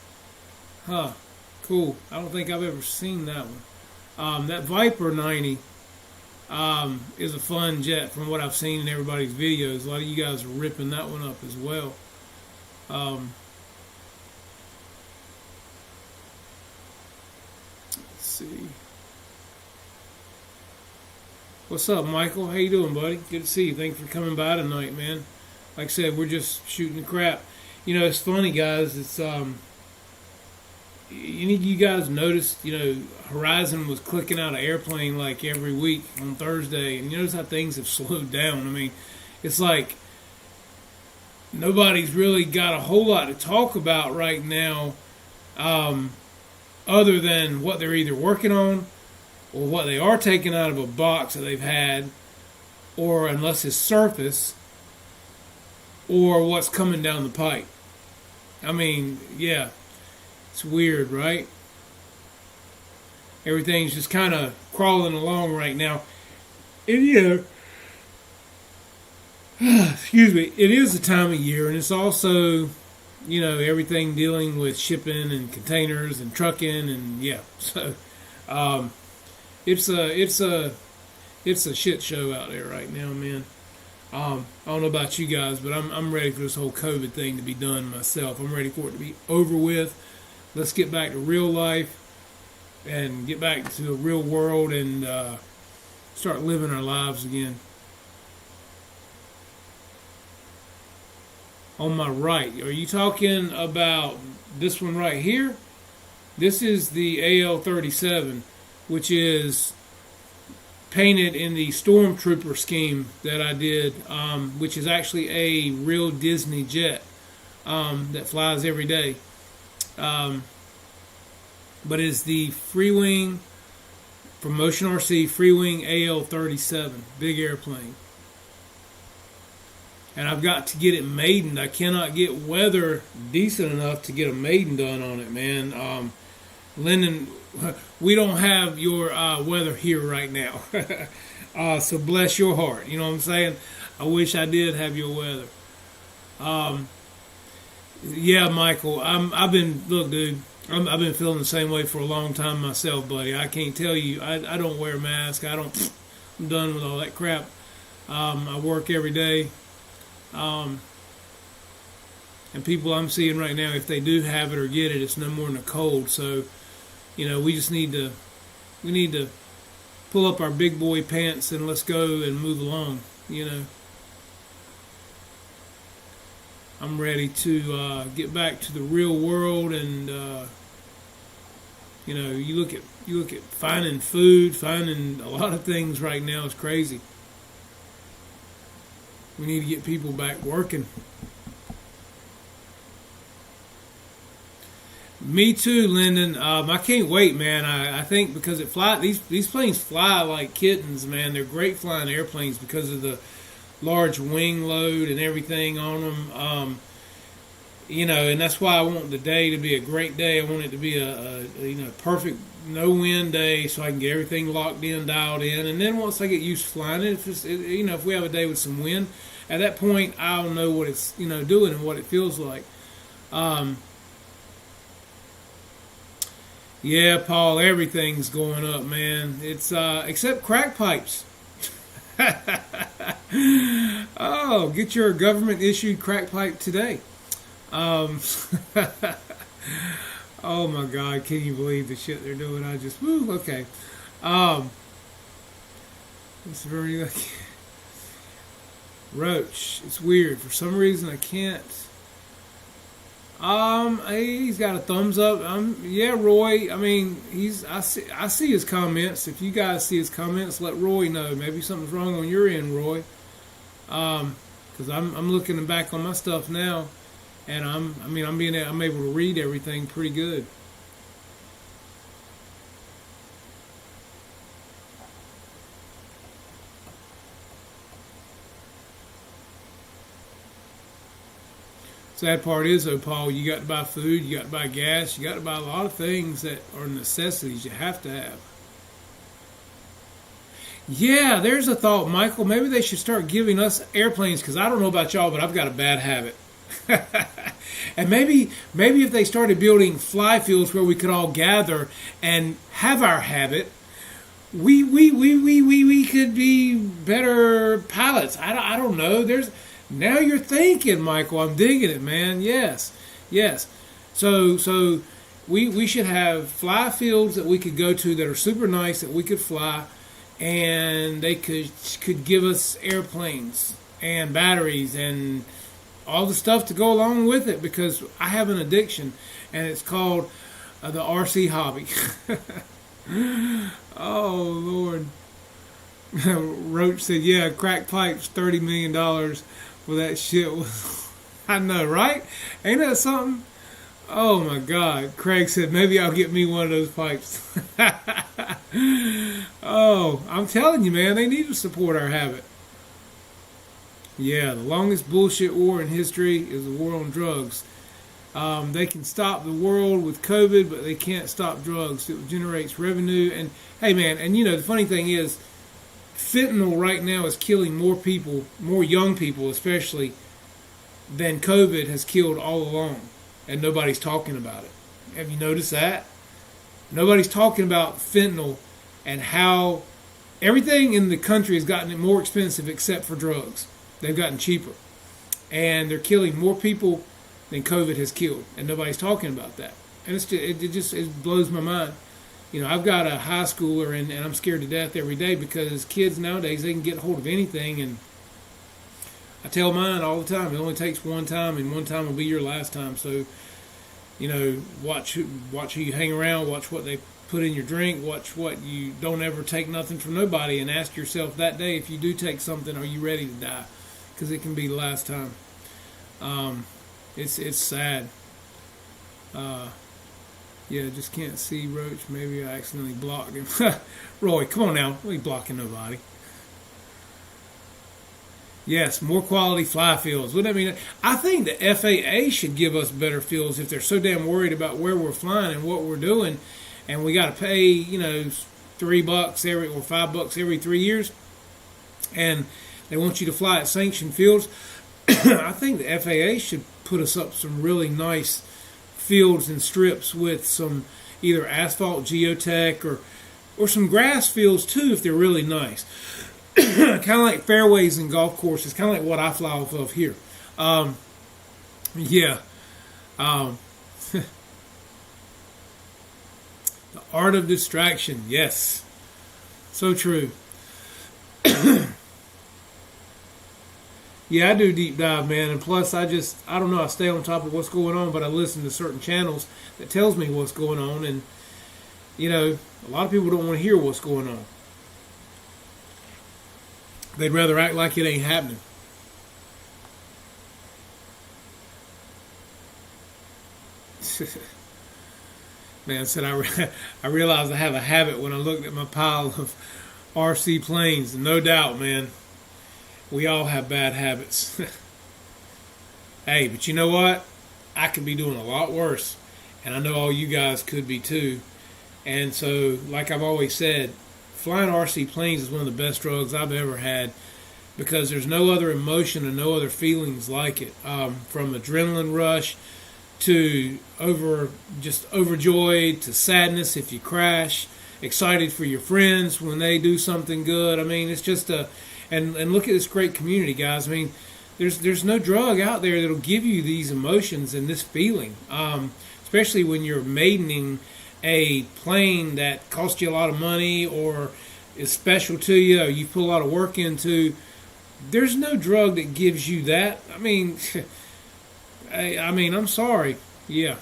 [SPEAKER 1] Huh. Cool. I don't think I've ever seen that one. That Viper 90 is a fun jet from what I've seen in everybody's videos. A lot of you guys are ripping that one up as well. Let's see. What's up, Michael? How you doing, buddy? Good to see you. Thanks for coming by tonight, man. Like I said, we're just shooting the crap. You know, it's funny, guys. It's any of you guys noticed, you know, Horizon was clicking out an airplane like every week on Thursday, and you notice how things have slowed down. I mean, it's like nobody's really got a whole lot to talk about right now, other than what they're either working on or what they are taking out of a box that they've had, or unless it's surface, or what's coming down the pipe. I mean, yeah. It's weird, right? Everything's just kind of crawling along right now. And, you know, excuse me, it is the time of year, and it's also, you know, everything dealing with shipping and containers and trucking, and yeah. So, it's a shit show out there right now, man. I don't know about you guys, but I'm ready for this whole COVID thing to be done myself. I'm ready for it to be over with. Let's get back to real life and get back to the real world and start living our lives again. On my right, are you talking about this one right here? This is the AL-37, which is painted in the Stormtrooper scheme that I did, which is actually a real Disney jet that flies every day. But it's the Freewing, from Motion RC, Freewing AL-37, big airplane. And I've got to get it maidened. I cannot get weather decent enough to get a maiden done on it, man. Lyndon, we don't have your weather here right now. So bless your heart. You know what I'm saying? I wish I did have your weather. Um, yeah, Michael. I've been look, dude. I've been feeling the same way for a long time myself, buddy. I can't tell you. I don't wear a mask. I don't. I'm done with all that crap. I work every day. Um, and people I'm seeing right now, if they do have it or get it, it's no more than a cold. So, we just we need to pull up our big boy pants and let's go and move along. I'm ready to get back to the real world, and you look at finding food, finding a lot of things right now is crazy. We need to get people back working. Me too, Lyndon. I can't wait, man. I think because these planes fly like kittens, man. They're great flying airplanes because of the large wing load and everything on them. And that's why I want the day to be a great day. I want it to be a perfect no wind day, so I can get everything locked in, dialed in. And then once I get used to flying it, if we have a day with some wind, at that point I'll know what it's doing and what it feels like. Yeah, Paul, everything's going up, man. It's except crack pipes. Oh, get your government issued crack pipe today. Um, oh my God, can you believe the shit they're doing? Okay. Um, it's very Roach. It's weird for some reason I can't. He's got a thumbs up. Yeah, Roy. I mean, I see his comments. If you guys see his comments, let Roy know. Maybe something's wrong on your end, Roy. Because I'm looking back on my stuff now, and I'm able to read everything pretty good. Sad part is, though, Paul, you got to buy food, you got to buy gas, you got to buy a lot of things that are necessities you have to have. Yeah, there's a thought, Michael. Maybe they should start giving us airplanes, because I don't know about y'all, but I've got a bad habit. And maybe if they started building fly fields where we could all gather and have our habit, we could be better pilots. I don't know. Now you're thinking, Michael. I'm digging it, man. Yes. So we should have fly fields that we could go to that are super nice that we could fly, and they could give us airplanes and batteries and all the stuff to go along with it, because I have an addiction, and it's called the RC hobby. Oh, Lord. Roach said, yeah, crack pipes, $30 million. Well, that shit was... I know, right? Ain't that something? Oh, my God. Craig said, maybe I'll get me one of those pipes. Oh, I'm telling you, man, they need to support our habit. Yeah, the longest bullshit war in history is the war on drugs. They can stop the world with COVID, but they can't stop drugs. It generates revenue. And, hey, man, and the funny thing is, fentanyl right now is killing more people, more young people especially, than COVID has killed all along. And nobody's talking about it. Have you noticed that? Nobody's talking about fentanyl and how everything in the country has gotten more expensive except for drugs. They've gotten cheaper. And they're killing more people than COVID has killed. And nobody's talking about that. And it blows my mind. I've got a high schooler, and I'm scared to death every day because kids nowadays, they can get hold of anything. And I tell mine all the time, it only takes one time, and one time will be your last time. So, watch who you hang around, watch what they put in your drink, watch what you don't ever take nothing from nobody, and ask yourself that day, if you do take something, are you ready to die? Because it can be the last time. It's sad. Yeah, just can't see Roach. Maybe I accidentally blocked him. Roy, come on now. We ain't blocking nobody. Yes, more quality fly fields. What I mean, I think the FAA should give us better fields if they're so damn worried about where we're flying and what we're doing, and we got to pay, $3 every or $5 every 3 years, and they want you to fly at sanctioned fields. I think the FAA should put us up some really nice fields and strips with some either asphalt geotech or some grass fields too if they're really nice. Kind of like fairways and golf courses, kind of like what I fly off of here. Yeah. The art of distraction. Yes. So true. Yeah, I do deep dive, man. And plus, I don't know, I stay on top of what's going on, but I listen to certain channels that tells me what's going on. And, a lot of people don't want to hear what's going on. They'd rather act like it ain't happening. Man said, I realized I have a habit when I looked at my pile of RC planes. No doubt, man. We all have bad habits. Hey, but you know what? I could be doing a lot worse. And I know all you guys could be too. And so, like I've always said, flying RC planes is one of the best drugs I've ever had because there's no other emotion and no other feelings like it. From adrenaline rush to overjoyed to sadness if you crash, excited for your friends when they do something good. I mean, it's just and look at this great community, guys. I mean, there's no drug out there that'll give you these emotions and this feeling, especially when you're maidening a plane that cost you a lot of money or is special to you or you put a lot of work into. There's no drug that gives you that. I mean, I'm sorry. Yeah.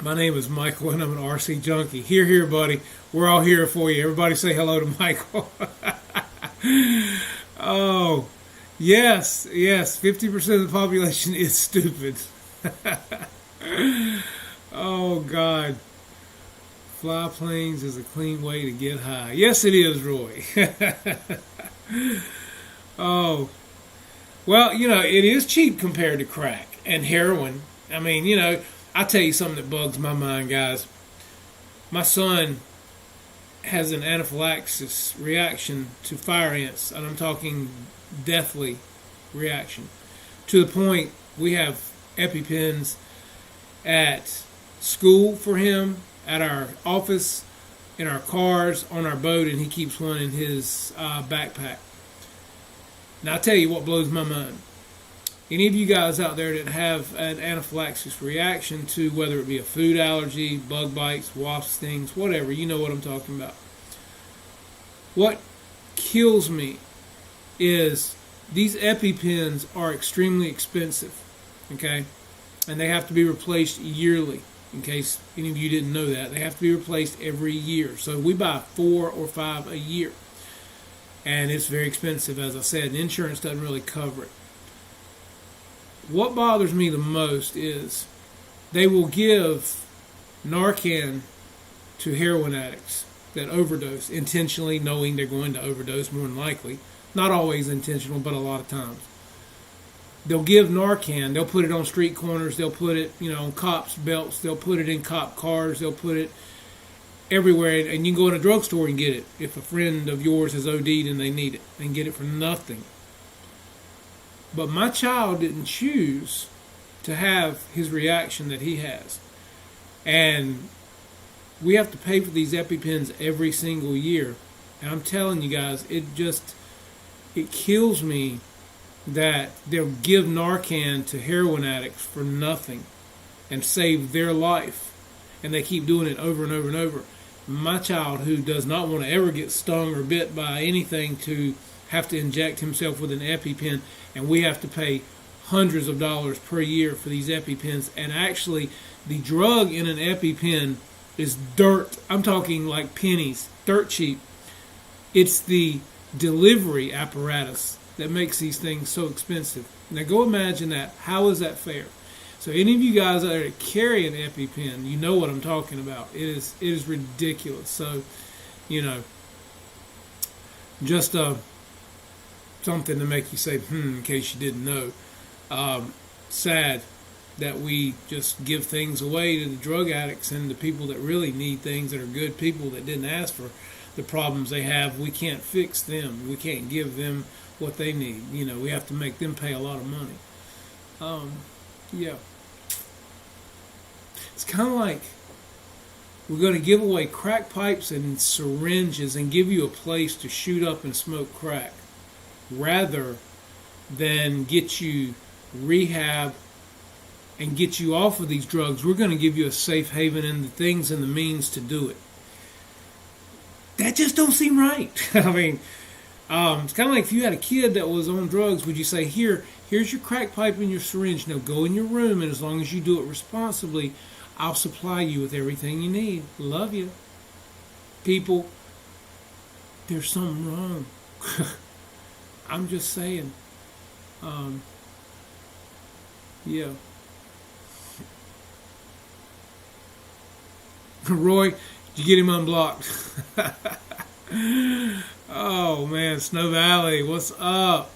[SPEAKER 1] My name is Michael and I'm an RC junkie. Here, buddy. We're all here for you. Everybody say hello to Michael. Oh, yes. 50% of the population is stupid. Oh, God. Fly planes is a clean way to get high. Yes, it is, Roy. Oh. Well, it is cheap compared to crack and heroin. I mean, I'll tell you something that bugs my mind, guys. My son has an anaphylaxis reaction to fire ants, and I'm talking deathly reaction, to the point we have EpiPens at school for him, at our office, in our cars, on our boat, and he keeps one in his backpack. Now, I'll tell you what blows my mind. Any of you guys out there that have an anaphylaxis reaction to whether it be a food allergy, bug bites, wasp stings, whatever, you know what I'm talking about. What kills me is these EpiPens are extremely expensive, okay? And they have to be replaced yearly, in case any of you didn't know that. They have to be replaced every year. So we buy 4 or 5 a year. And it's very expensive, as I said, and insurance doesn't really cover it. What bothers me the most is they will give Narcan to heroin addicts that overdose, intentionally knowing they're going to overdose more than likely. Not always intentional, but a lot of times. They'll give Narcan, they'll put it on street corners, they'll put it, on cops' belts, they'll put it in cop cars, they'll put it everywhere, and you can go in a drugstore and get it if a friend of yours has OD'd and they need it, and get it for nothing. But my child didn't choose to have his reaction that he has. And we have to pay for these EpiPens every single year. And I'm telling you guys, it kills me that they'll give Narcan to heroin addicts for nothing and save their life. And they keep doing it over and over and over. My child, who does not want to ever get stung or bit by anything, to have to inject himself with an EpiPen, and we have to pay hundreds of dollars per year for these EpiPens. And actually, the drug in an EpiPen is dirt. I'm talking like pennies, dirt cheap. It's the delivery apparatus that makes these things so expensive. Now go imagine that. How is that fair? So any of you guys out there that carry an EpiPen, you know what I'm talking about. It is ridiculous. So, just something to make you say, in case you didn't know. Sad that we just give things away to the drug addicts and the people that really need things, that are good people that didn't ask for the problems they have. We can't fix them. We can't give them what they need. We have to make them pay a lot of money. Yeah. It's kind of like we're going to give away crack pipes and syringes and give you a place to shoot up and smoke crack rather than get you rehab and get you off of these drugs. We're going to give you a safe haven and the things and the means to do it. That just don't seem right. I mean, it's kind of like if you had a kid that was on drugs, would you say, here's your crack pipe and your syringe. Now go in your room, and as long as you do it responsibly, I'll supply you with everything you need. Love you. People, there's something wrong. I'm just saying. Yeah. Roy, did you get him unblocked? Oh, man, Snow Valley, what's up?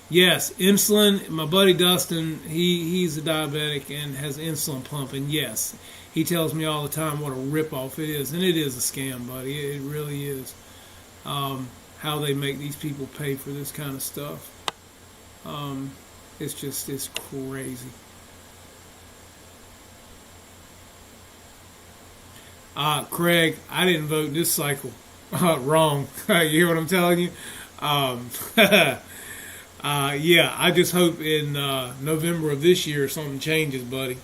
[SPEAKER 1] Yes, insulin. My buddy Dustin, he's a diabetic and has insulin pump, and yes, he tells me all the time what a ripoff it is, and it is a scam, buddy. It really is. How they make these people pay for this kind of stuff. It's crazy. Craig, I didn't vote this cycle. Wrong. You hear what I'm telling you? Yeah, I just hope in November of this year something changes, buddy.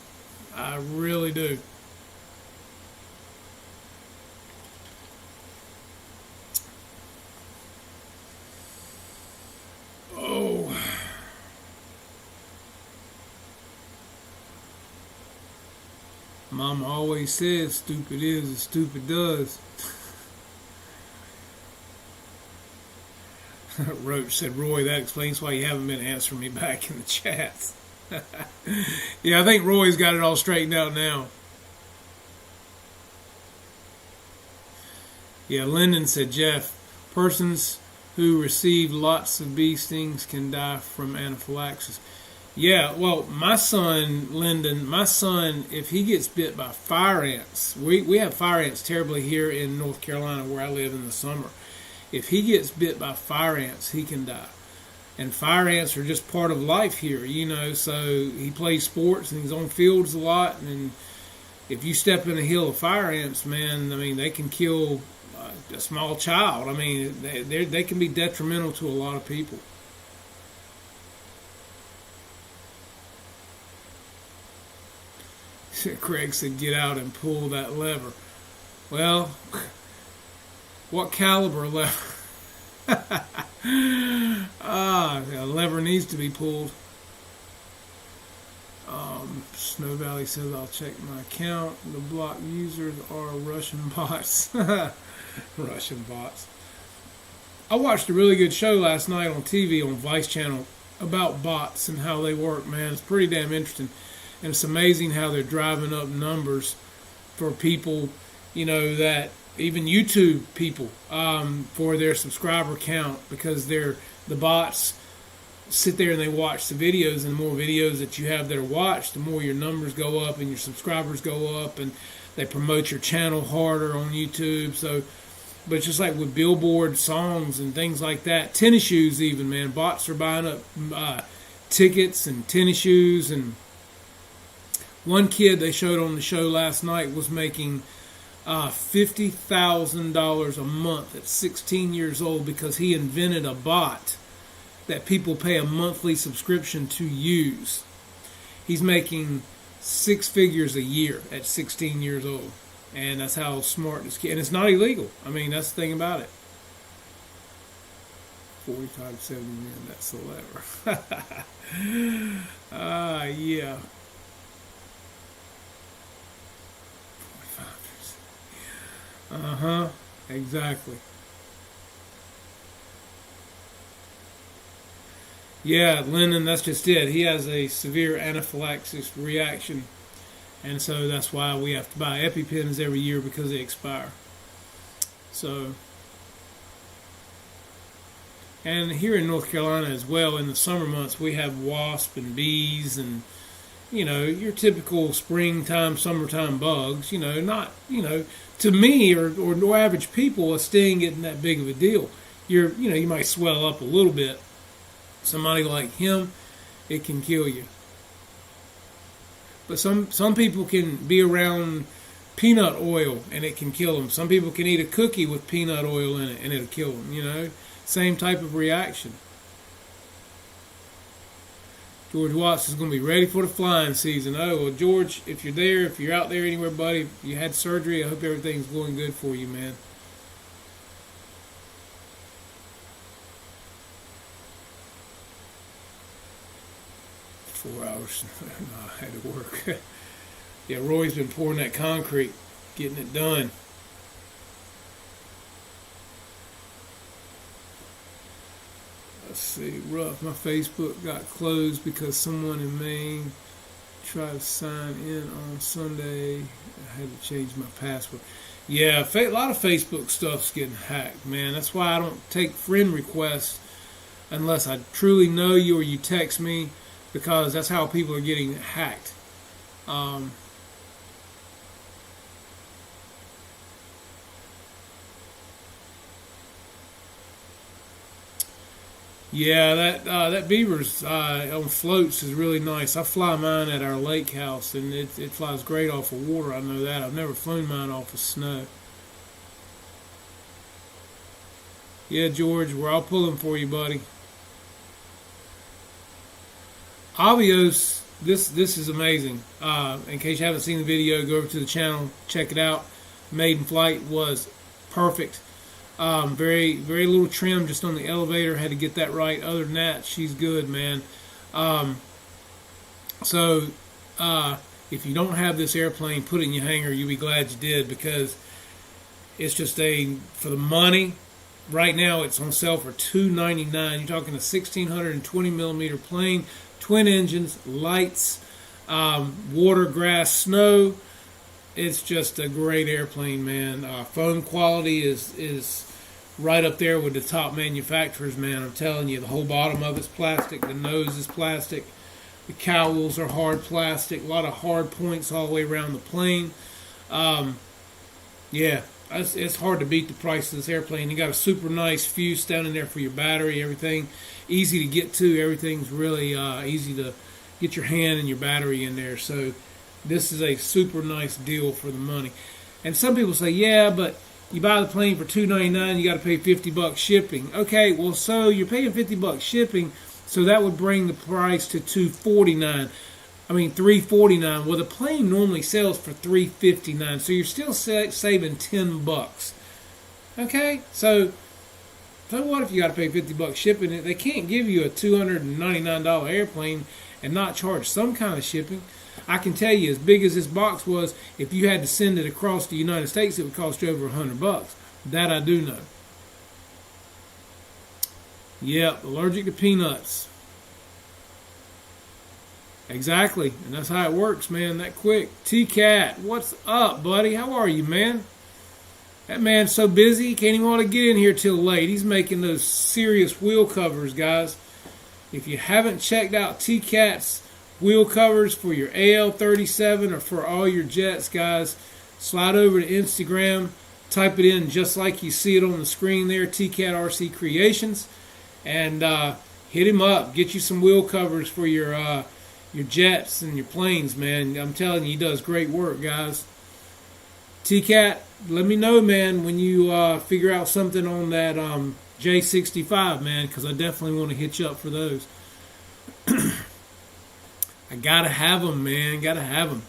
[SPEAKER 1] I really do. Oh. Mama always says stupid is as stupid does. Roach said, Roy, that explains why you haven't been answering me back in the chats. Yeah, I think Roy's got it all straightened out now. Yeah, Lyndon said, Jeff, persons who receive lots of bee stings can die from anaphylaxis. Yeah, well, my son, Lyndon, if he gets bit by fire ants, we have fire ants terribly here in North Carolina where I live in the summer. If he gets bit by fire ants, he can die. And fire ants are just part of life here, so he plays sports and he's on fields a lot. And if you step in a hill of fire ants, man, I mean, they can kill a small child. I mean, they can be detrimental to a lot of people. Craig said, get out and pull that lever. Well, what caliber lever? The lever needs to be pulled. Snow Valley says, I'll check my account. The blocked users are Russian bots. Russian bots. I watched a really good show last night on TV on Vice Channel about bots and how they work, man. It's pretty damn interesting. And it's amazing how they're driving up numbers for people, that even YouTube people, for their subscriber count, because the bots sit there and they watch the videos, and the more videos that you have that are watched, the more your numbers go up and your subscribers go up, and they promote your channel harder on YouTube. So, but it's just like with Billboard songs and things like that. Tennis shoes even, man. Bots are buying up tickets and tennis shoes. And one kid they showed on the show last night was making $50,000 a month at 16 years old because he invented a bot that people pay a monthly subscription to use. He's making six figures a year at 16 years old. And that's how smart this kid. And it's not illegal. I mean, that's the thing about it. 45.70 man, that's the lever. Yeah. 45%. Exactly. Yeah, Lennon, that's just it. He has a severe anaphylaxis reaction, and so that's why we have to buy EpiPens every year because they expire. So, And here in North Carolina as well, in the summer months, we have wasp and bees and, your typical springtime, summertime bugs. Not, to me or no average people, a sting isn't that big of a deal. You might swell up a little bit. Somebody like him, it can kill you. But some people can be around peanut oil and it can kill them. Some people can eat a cookie with peanut oil in it and it'll kill them. Same type of reaction. George Watts is going to be ready for the flying season. Oh, well, George, if you're out there anywhere, buddy, if you had surgery, I hope everything's going good for you, man. "4 hours. No, I had to work." Yeah, Roy's been pouring that concrete, getting it done. Let's see, rough. My Facebook got closed because someone in Maine tried to sign in on Sunday. I had to change my password. Yeah, a lot of Facebook stuff's getting hacked, man. That's why I don't take friend requests unless I truly know you or you text me, because that's how people are getting hacked. Yeah, that beaver's on floats is really nice. I fly mine at our lake house, and it flies great off of water. I know that. I've never flown mine off of snow. Yeah, George, we're all pulling for you, buddy. Avios, this is amazing. In case you haven't seen the video, go over to the channel, check it out. Maiden flight was perfect. Very, very little trim just on the elevator. Had to get that right. Other than that, she's good, man. So, if you don't have this airplane, put it in your hangar. You'll be glad you did, because it's just for the money. Right now, it's on sale for $299. You're talking a 1,620 millimeter plane, twin engines, lights, water, grass, snow. It's just a great airplane, man. Foam quality is right up there with the top manufacturers, man. I'm telling you, the whole bottom of it's plastic. The nose is plastic. The cowls are hard plastic. A lot of hard points all the way around the plane. Yeah, it's hard to beat the price of this airplane. You got a super nice fuse down in there for your battery, everything. Easy to get to. Everything's really easy to get your hand and your battery in there. So this is a super nice deal for the money. And some people say, yeah, but you buy the plane for $299, you got to pay $50 shipping. Okay, well, so you're paying $50 shipping, so that would bring the price to $349. Well, the plane normally sells for $359, so you're still saving $10. Okay, so what if you got to pay $50 shipping? They can't give you a $299 airplane and not charge some kind of shipping. I can tell you, as big as this box was, if you had to send it across the United States, it would cost you over $100. That I do know. Yep, allergic to peanuts. Exactly, and that's how it works, man, that quick. T-Cat, what's up, buddy? How are you, man? That man's so busy, he can't even want to get in here till late. He's making those serious wheel covers, guys. If you haven't checked out T-Cat's wheel covers for your AL37 or for all your jets, guys, slide over to Instagram, type it in just like you see it on the screen there, T-Cat RC Creations, and hit him up. Get you some wheel covers for your jets and your planes, man. I'm telling you, he does great work, guys. T-Cat, let me know, man, when you figure out something on that J65, man, because I definitely want to hit you up for those. I gotta have them, man. Gotta have them.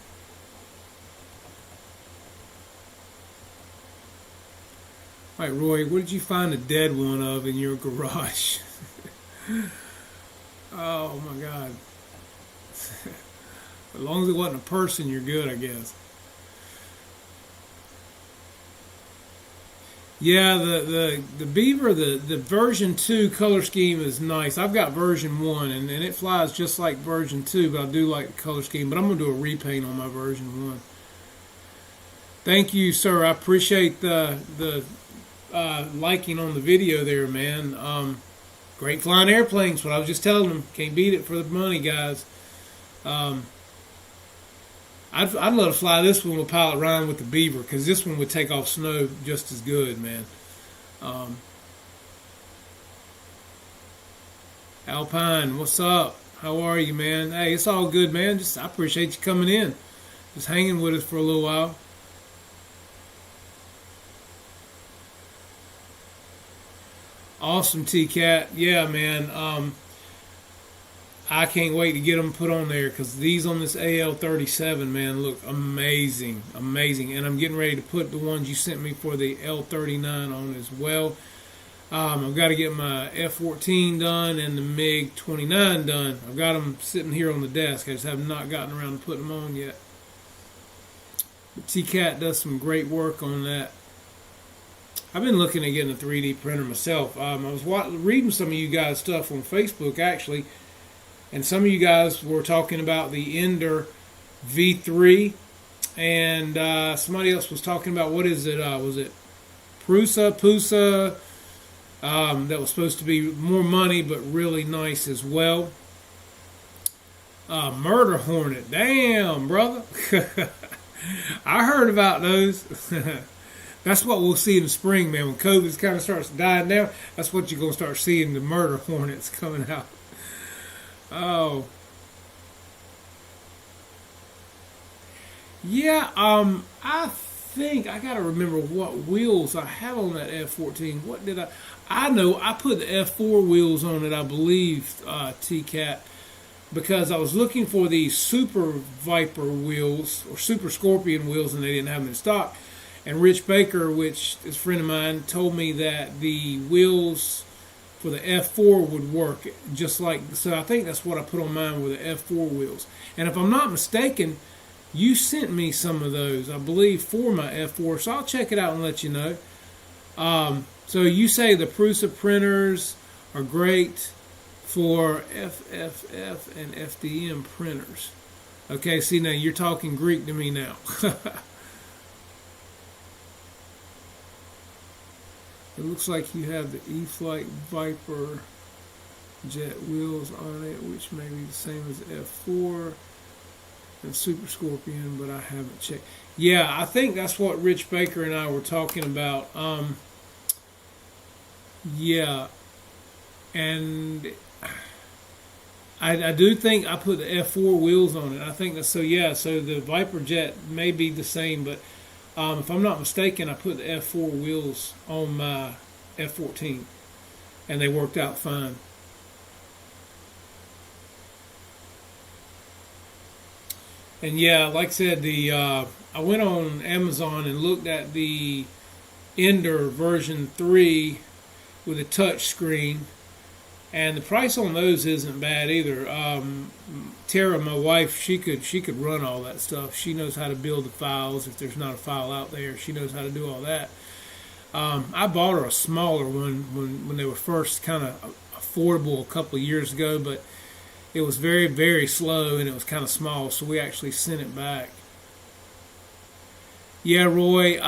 [SPEAKER 1] All right, Roy, what did you find a dead one of in your garage? Oh, my God. As long as it wasn't a person, you're good, I guess. Yeah, the Beaver, the version 2 color scheme is nice. I've got version 1, and it flies just like version 2, but I do like the color scheme. But I'm going to do a repaint on my version 1. Thank you, sir. I appreciate the liking on the video there, man. Great flying airplanes. What I was just telling them. Can't beat it for the money, guys. Um, I'd love to fly this one with Pilot Ryan with the Beaver, because this one would take off snow just as good, man. Um, Alpine, what's up? How are you, man? Hey, it's all good, man. I appreciate you coming in, just hanging with us for a little while. Awesome, T-Cat. Yeah, man. I can't wait to get them put on there, because these on this AL37, man, look amazing, amazing. And I'm getting ready to put the ones you sent me for the L39 on as well. I've got to get my F-14 done and the MiG-29 done. I've got them sitting here on the desk. I just have not gotten around to putting them on yet. But T-Cat does some great work on that. I've been looking at getting a 3D printer myself. I was reading some of you guys' stuff on Facebook, actually, and some of you guys were talking about the Ender V3, and somebody else was talking about, what is it? Was it Prusa? That was supposed to be more money, but really nice as well. Murder Hornet. Damn, brother. I heard about those. That's what we'll see in the spring, man. When COVID kind of starts dying down, that's what you're going to start seeing, the Murder Hornets coming out. Oh. Yeah, I think I got to remember what wheels I have on that F-14. What did I know I put the F4 wheels on it, I believe, T-Cat, because I was looking for these Super Viper wheels or Super Scorpion wheels, and they didn't have them in stock. And Rich Baker, which is a friend of mine, told me that the wheels for the F4 would work just like, so I think that's what I put on mine, with the F4 wheels. And if I'm not mistaken, you sent me some of those, I believe, for my F4, so I'll check it out and let you know. So you say the Prusa printers are great for FFF and FDM printers. Okay, see, now you're talking Greek to me now. It looks like you have the E-Flight Viper jet wheels on it, which may be the same as F4 and Super Scorpion, but I haven't checked. Yeah, I think that's what Rich Baker and I were talking about. Yeah, and I do think I put the F4 wheels on it. I think that's so. Yeah, so the Viper jet may be the same, but if I'm not mistaken, I put the F4 wheels on my F-14, and they worked out fine. And yeah, like I said, I went on Amazon and looked at the Ender version 3 with a touch screen, and the price on those isn't bad either. Tara, my wife, she could run all that stuff. She knows how to build the files. If there's not a file out there, she knows how to do all that. I bought her a smaller one when they were first kind of affordable a couple of years ago, but it was very, very slow, and it was kind of small, so we actually sent it back. Yeah, Roy,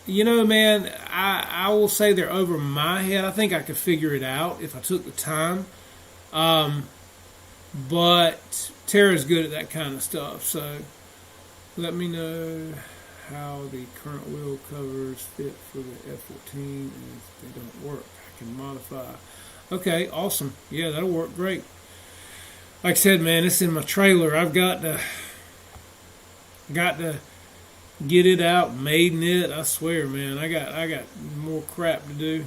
[SPEAKER 1] you know, man, I will say they're over my head. I think I could figure it out if I took the time. But Tara's good at that kind of stuff, so let me know how the current wheel covers fit for the F-14, and if they don't work, I can modify. Okay, awesome. Yeah, that'll work great. Like I said, man, it's in my trailer. I've got to get it out, maiden it. I swear, man, I got more crap to do.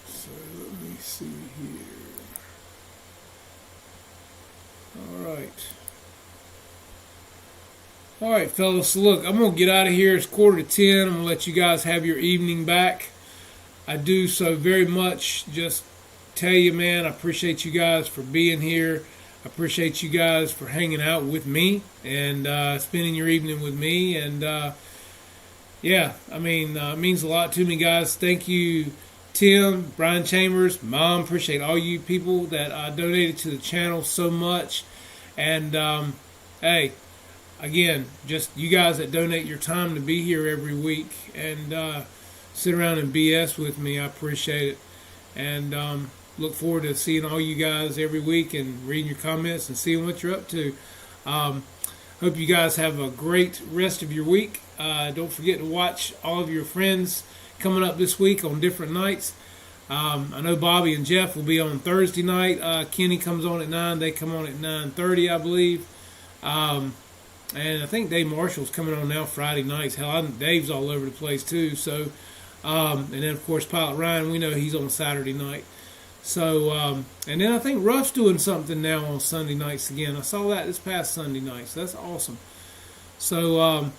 [SPEAKER 1] So let me see here. All right, fellas. Look, I'm gonna get out of here. It's 9:45. I'm gonna let you guys have your evening back. I do so very much. Just tell you, man, I appreciate you guys for being here. I appreciate you guys for hanging out with me and spending your evening with me. And yeah, I mean, it means a lot to me, guys. Thank you, Tim, Brian Chambers, Mom. Appreciate all you people that donated to the channel so much. And hey, again, just you guys that donate your time to be here every week and sit around and BS with me. I appreciate it. And look forward to seeing all you guys every week and reading your comments and seeing what you're up to. Hope you guys have a great rest of your week. Don't forget to watch all of your friends coming up this week on different nights. I know Bobby and Jeff will be on Thursday night. Kenny comes on at 9. They come on at 9:30, I believe. And I think Dave Marshall's coming on now Friday nights. Hell, Dave's all over the place too. So, and then of course Pilot Ryan, we know he's on Saturday night. So, and then I think Ruff's doing something now on Sunday nights again. I saw that this past Sunday night. So that's awesome. So,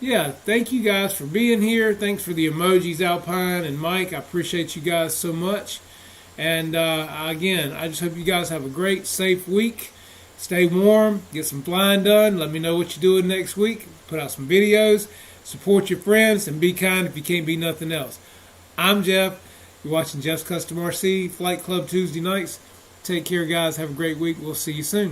[SPEAKER 1] yeah, thank you guys for being here. Thanks for the emojis, Alpine and Mike. I appreciate you guys so much. And again, I just hope you guys have a great, safe week. Stay warm. Get some flying done. Let me know what you're doing next week. Put out some videos. Support your friends and be kind if you can't be nothing else. I'm Jeff. You're watching Jeff's Custom RC Flight Club Tuesday nights. Take care, guys. Have a great week. We'll see you soon.